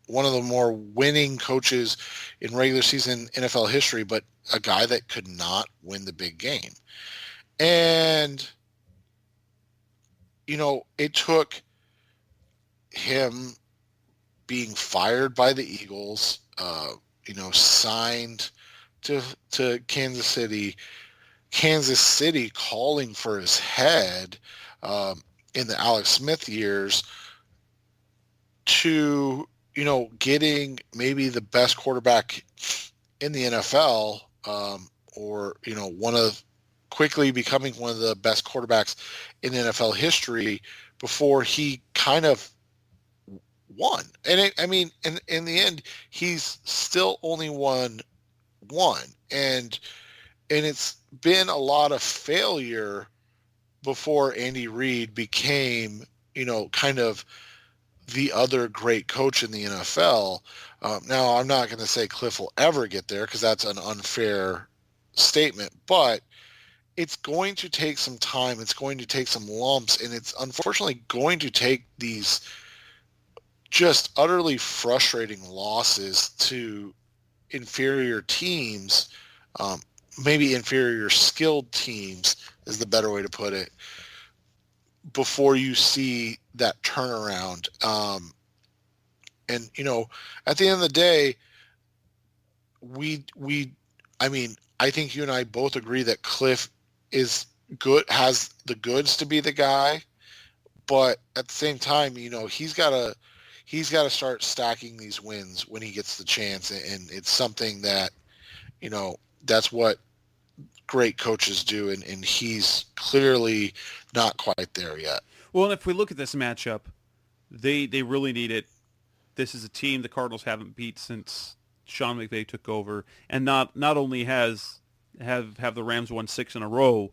C: one of the more winning coaches in regular season NFL history, but a guy that could not win the big game. And, it took him being fired by the Eagles, signed to Kansas City calling for his head in the Alex Smith years to, getting maybe the best quarterback in the NFL or, quickly becoming one of the best quarterbacks in NFL history before he kind of won. And in the end, he's still only won one. And it's been a lot of failure before Andy Reid became, kind of the other great coach in the NFL. Now, I'm not going to say Kliff will ever get there because that's an unfair statement, but it's going to take some time. It's going to take some lumps, and it's unfortunately going to take these just utterly frustrating losses to inferior teams, maybe inferior skilled teams is the better way to put it, before you see that turnaround. And, at the end of the day, I think you and I both agree that Kliff is good, has the goods to be the guy, but at the same time, he's got to start stacking these wins when he gets the chance, and it's something that, that's what great coaches do, and he's clearly not quite there yet.
B: Well, and if we look at this matchup, they really need it. This is a team the Cardinals haven't beat since Sean McVay took over, and not only have the Rams won 6 in a row,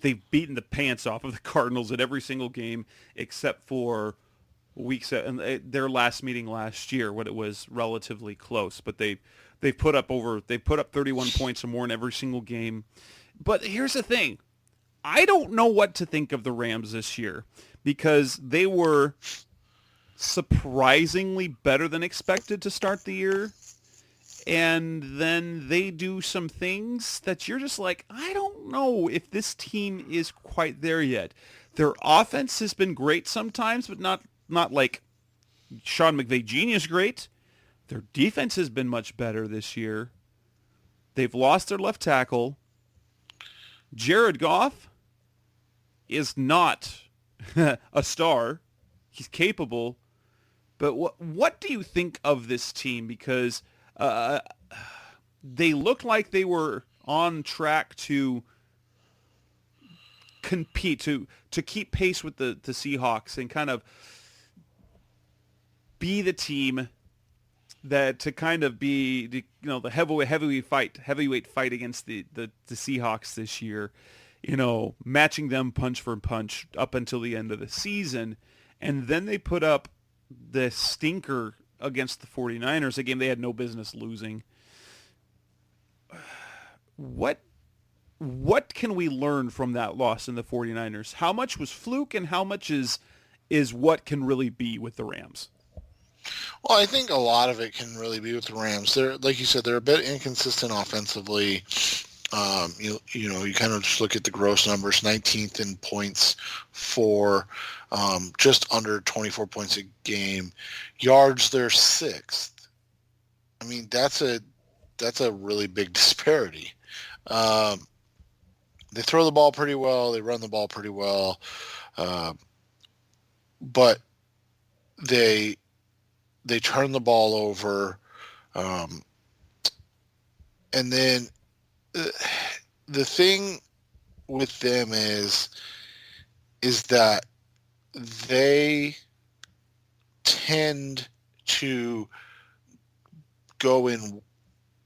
B: they've beaten the pants off of the Cardinals at every single game except for weeks and their last meeting last year when it was relatively close, but they've put up 31 points or more in every single game. But here's the thing. I don't know what to think of the Rams this year because they were surprisingly better than expected to start the year. And then they do some things that you're just like, I don't know if this team is quite there yet. Their offense has been great sometimes, but not like Sean McVay genius great. Their defense has been much better this year. They've lost their left tackle. Jared Goff is not a star. He's capable. But what do you think of this team? Because they looked like they were on track to compete, to keep pace with the Seahawks and kind of be the team that to kind of be the heavyweight fight against the Seahawks this year, matching them punch for punch up until the end of the season. And then they put up the stinker against the 49ers, a game they had no business losing. What can we learn from that loss in the 49ers? How much was fluke and how much is what can really be with the Rams?
C: Well, I think a lot of it can really be with the Rams. They're, like you said, they're a bit inconsistent offensively. You kind of just look at the gross numbers, 19th in points for just under 24 points a game. Yards, they're 6th. I mean, that's a really big disparity. They throw the ball pretty well. They run the ball pretty well. But they turn the ball over. And then the thing with them is that they tend to go in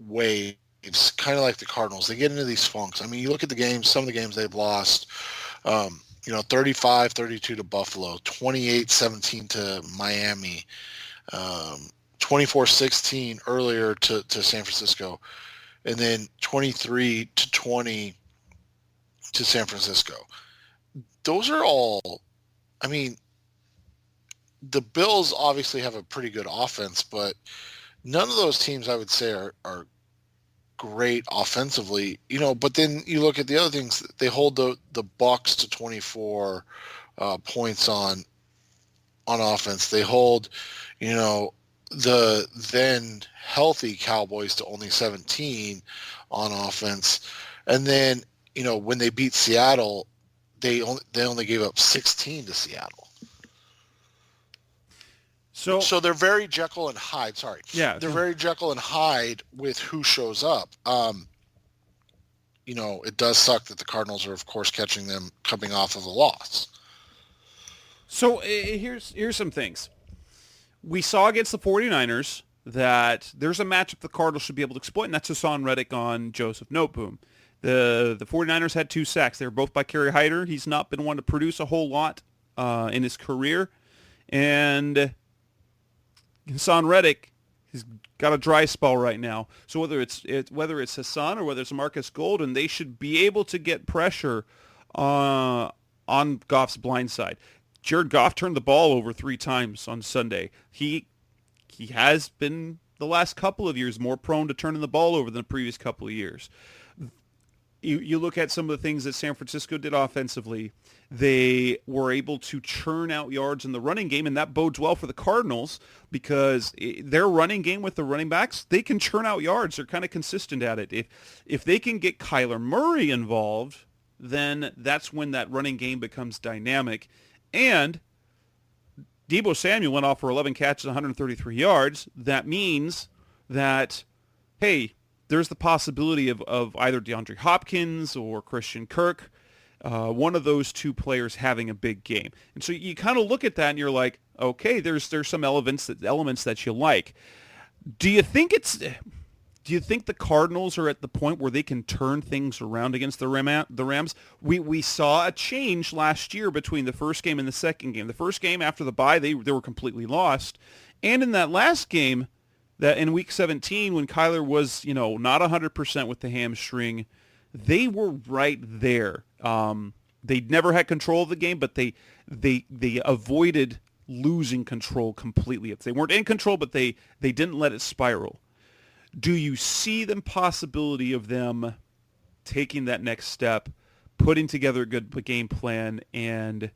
C: waves, kind of like the Cardinals. They get into these funks. I mean, you look at the games, some of the games they've lost, 35-32 to Buffalo, 28-17 to Miami, 24-16 earlier to San Francisco, and then 23-20 to San Francisco. Those are all, I mean, the Bills obviously have a pretty good offense, but none of those teams I would say are great offensively, but then you look at the other things. They hold the Bucs to 24 points on offense. They hold, the then healthy Cowboys to only 17 on offense. And then, when they beat Seattle, they only gave up 16 to Seattle. So they're very Jekyll and Hyde. Sorry.
B: Yeah.
C: They're very Jekyll and Hyde with who shows up. It does suck that the Cardinals are, of course, catching them coming off of a loss.
B: So here's some things. We saw against the 49ers that there's a matchup the Cardinals should be able to exploit, and that's Hassan Reddick on Joseph Noteboom. The 49ers had 2 sacks. They were both by Kerry Hyder. He's not been one to produce a whole lot in his career. And Hassan Reddick has got a dry spell right now. So whether it's Hassan or whether it's Marcus Golden, they should be able to get pressure on Goff's blind side. Jared Goff turned the ball over 3 times on Sunday. He has been the last couple of years more prone to turning the ball over than the previous couple of years. You look at some of the things that San Francisco did offensively. They were able to churn out yards in the running game, and that bodes well for the Cardinals because their running game with the running backs, they can churn out yards. They're kind of consistent at it. If they can get Kyler Murray involved, then that's when that running game becomes dynamic. And Deebo Samuel went off for 11 catches, 133 yards. That means that, hey, there's the possibility of either DeAndre Hopkins or Christian Kirk, one of those 2 players having a big game. And so you kind of look at that and you're like, okay, there's some elements that you like. Do you think the Cardinals are at the point where they can turn things around against the Rams? We saw a change last year between the first game and the second game. The first game after the bye, they were completely lost. And in that last game, that in Week 17, when Kyler was, not 100% with the hamstring, they were right there. They never had control of the game, but they avoided losing control completely. They weren't in control, but they didn't let it spiral. Do you see the possibility of them taking that next step, putting together a good game plan, and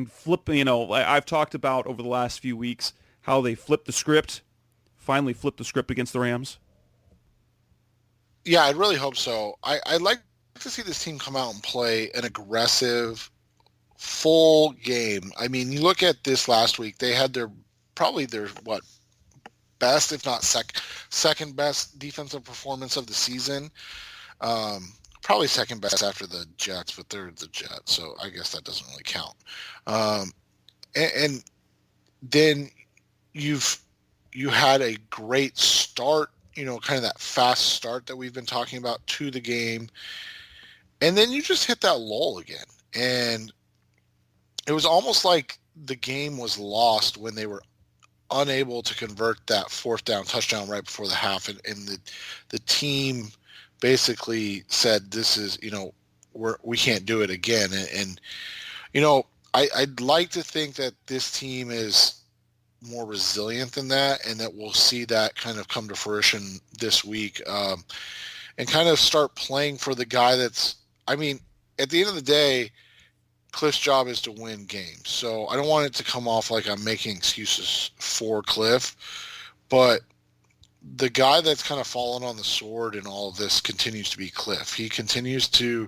B: flipping? I've talked about over the last few weeks how they finally flipped the script against the Rams.
C: Yeah, I really hope so. I'd like to see this team come out and play an aggressive, full game. I mean, you look at this last week, they had probably their best, if not second best defensive performance of the season. probably second best after the Jets, but they're the Jets, so I guess that doesn't really count. And then you had a great start, kind of that fast start that we've been talking about to the game, and then you just hit that lull again, and it was almost like the game was lost when they were unable to convert that fourth down touchdown right before the half, and the team basically said, this is, we can't do it again. And I'd like to think that this team is more resilient than that, and that we'll see that kind of come to fruition this week, and kind of start playing for the guy that's, at the end of the day, Kliff's job is to win games. So I don't want it to come off like I'm making excuses for Kliff, but the guy that's kind of fallen on the sword in all of this continues to be Kliff. He continues to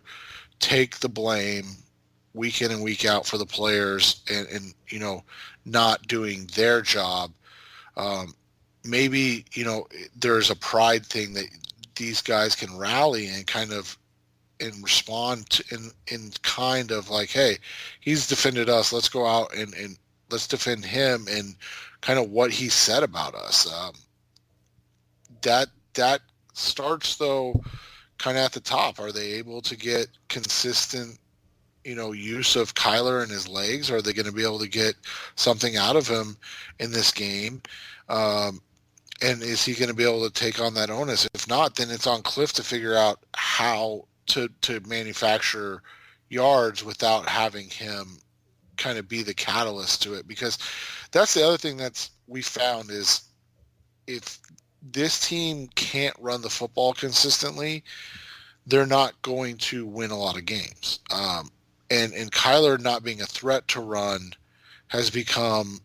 C: take the blame week in and week out for the players and not doing their job. Maybe, there's a pride thing that these guys can rally and kind of and respond to, in kind of like, hey, he's defended us. Let's go out and let's defend him, and kind of what he said about us. That starts though kind of at the top. Are they able to get consistent, use of Kyler and his legs? Are they going to be able to get something out of him in this game? And is he going to be able to take on that onus? If not, then it's on Kliff to figure out how to manufacture yards without having him kind of be the catalyst to it. Because that's the other thing that's we found is if this team can't run the football consistently, they're not going to win a lot of games. And Kyler not being a threat to run has become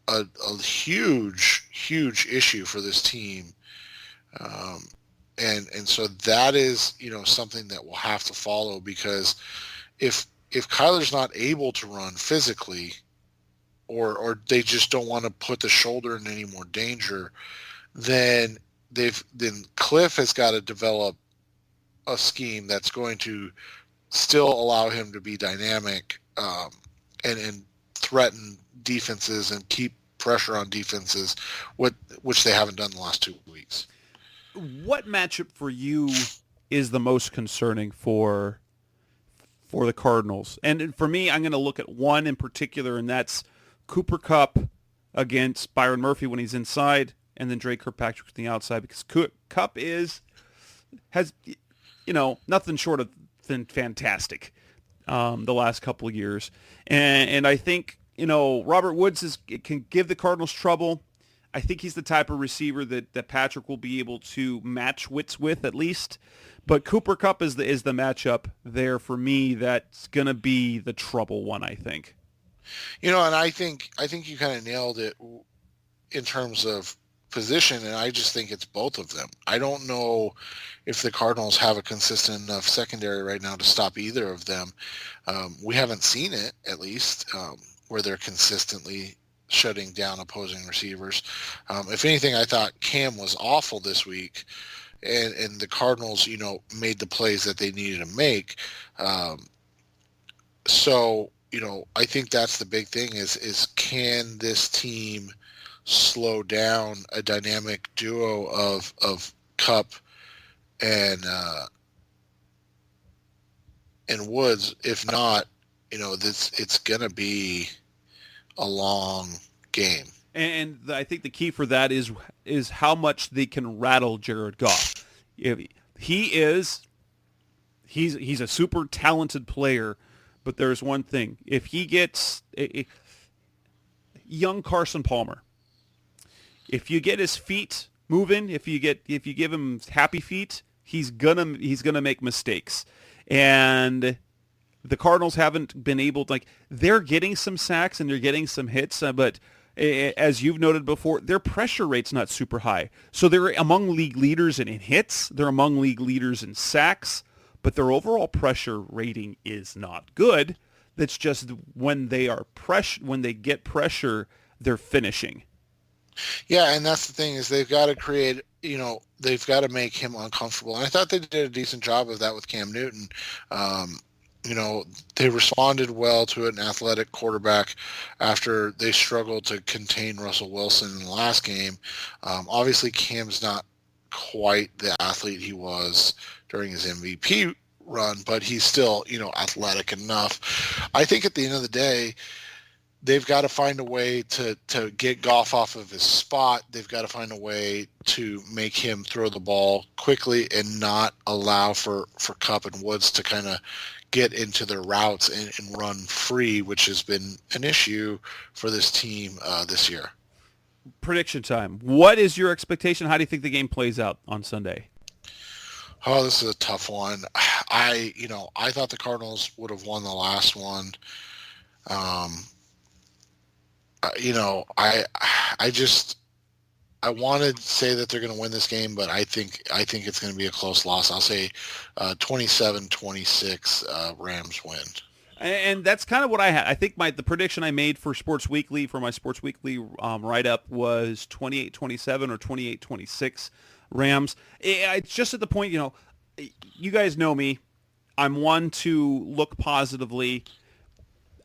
C: a huge, huge issue for this team. And so that is, something that we'll have to follow, because if Kyler's not able to run physically, or they just don't want to put the shoulder in any more danger, then Kliff has got to develop a scheme that's going to still allow him to be dynamic, and threaten defenses and keep pressure on defenses, which they haven't done the last 2 weeks.
B: What matchup for you is the most concerning for the Cardinals? And for me, I'm going to look at one in particular, and that's Cooper Kupp against Byron Murphy when he's inside, and then Drake Kirkpatrick on the outside, because Kupp has nothing short of fantastic the last couple of years, and I think Robert Woods can give the Cardinals trouble. I think he's the type of receiver that Patrick will be able to match wits with at least. But Cooper Kupp is the matchup there for me. That's going to be the trouble one, I think.
C: And I think you kind of nailed it in terms of position, and I just think it's both of them. I don't know if the Cardinals have a consistent enough secondary right now to stop either of them. We haven't seen it, at least, where they're consistently shutting down opposing receivers. If anything, I thought Cam was awful this week, and the Cardinals, made the plays that they needed to make. So, I think that's the big thing is can this team slow down a dynamic duo of Kupp and Woods? If not, it's going to be a long game.
B: And I think the key for that is how much they can rattle Jared Goff. He's a super talented player, but there's one thing. If he gets young Carson Palmer, if you get his feet moving, if you give him happy feet, he's gonna make mistakes. And the Cardinals haven't been able to, they're getting some sacks and they're getting some hits, but as you've noted before, their pressure rate's not super high. So they're among league leaders in hits, they're among league leaders in sacks, but their overall pressure rating is not good. That's just when they get pressure, they're finishing.
C: Yeah, and that's the thing is they've got to create, they've got to make him uncomfortable. And I thought they did a decent job of that with Cam Newton. They responded well to an athletic quarterback after they struggled to contain Russell Wilson in the last game. Obviously, Cam's not quite the athlete he was during his MVP run, but he's still, athletic enough. I think at the end of the day, they've got to find a way to get Goff off of his spot. They've got to find a way to make him throw the ball quickly and not allow for Kupp and Woods to kind of get into their routes and run free, which has been an issue for this team this year.
B: Prediction time. What is your expectation? How do you think the game plays out on Sunday?
C: Oh, this is a tough one. I thought the Cardinals would have won the last one. I want to say that they're going to win this game, but I think it's going to be a close loss. I'll say 27-26 Rams win.
B: And that's kind of what I had. I think the prediction I made for Sports Weekly, for my Sports Weekly write-up, was 28-27 or 28-26 Rams. It's just at the point, you guys know me. I'm one to look positively.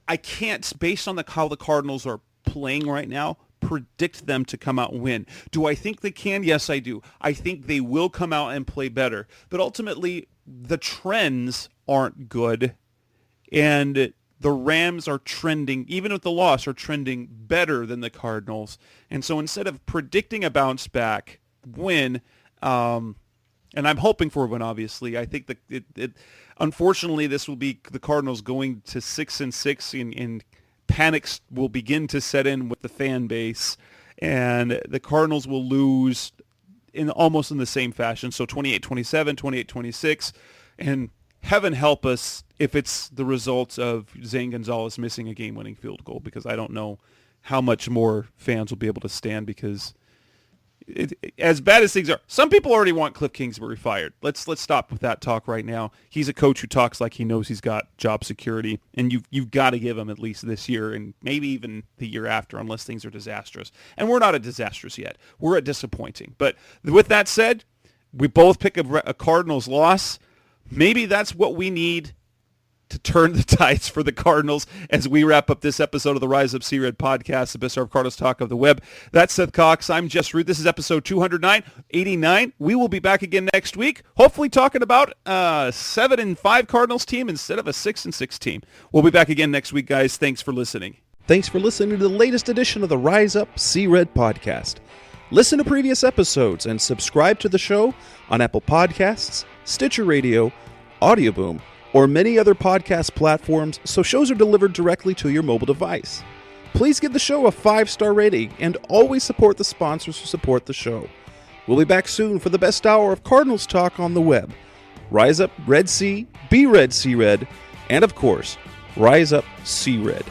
B: I can't, based on how the Cardinals are playing right now, predict them to come out and win. Do I think they can? Yes, I do. I think they will come out and play better. But ultimately, the trends aren't good. And the Rams are trending, even with the loss, are trending better than the Cardinals. And so instead of predicting a bounce back win, and I'm hoping for one, obviously, I think that unfortunately this will be the Cardinals going to 6-6 and panics will begin to set in with the fan base, and the Cardinals will lose almost in the same fashion. So 28-27, 28-26, and heaven help us if it's the results of Zane Gonzalez missing a game-winning field goal, because I don't know how much more fans will be able to stand, because as bad as things are, some people already want Kliff Kingsbury fired. Let's stop with that talk right now. He's a coach who talks like he knows he's got job security, and you've got to give him at least this year and maybe even the year after, unless things are disastrous. And we're not at disastrous yet. We're at disappointing. But with that said, we both pick a Cardinals loss. Maybe that's what we need to turn the tides for the Cardinals as we wrap up this episode of the Rise Up Sea Red podcast, the best of Cardinals talk of the web. That's Seth Cox. I'm Jess Root. This is episode 289. We will be back again next week, hopefully talking about a 7-5 Cardinals team instead of a 6-6 team. We'll be back again next week, guys. Thanks for listening.
D: Thanks for listening to the latest edition of the Rise Up Sea Red podcast. Listen to previous episodes and subscribe to the show on Apple Podcasts, Stitcher Radio, Audioboom, or many other podcast platforms, so shows are delivered directly to your mobile device. Please give the show a 5-star rating and always support the sponsors who support the show. We'll be back soon for the best hour of Cardinals talk on the web. Rise up, Red Sea, be Red Sea Red, and of course, Rise Up Sea Red.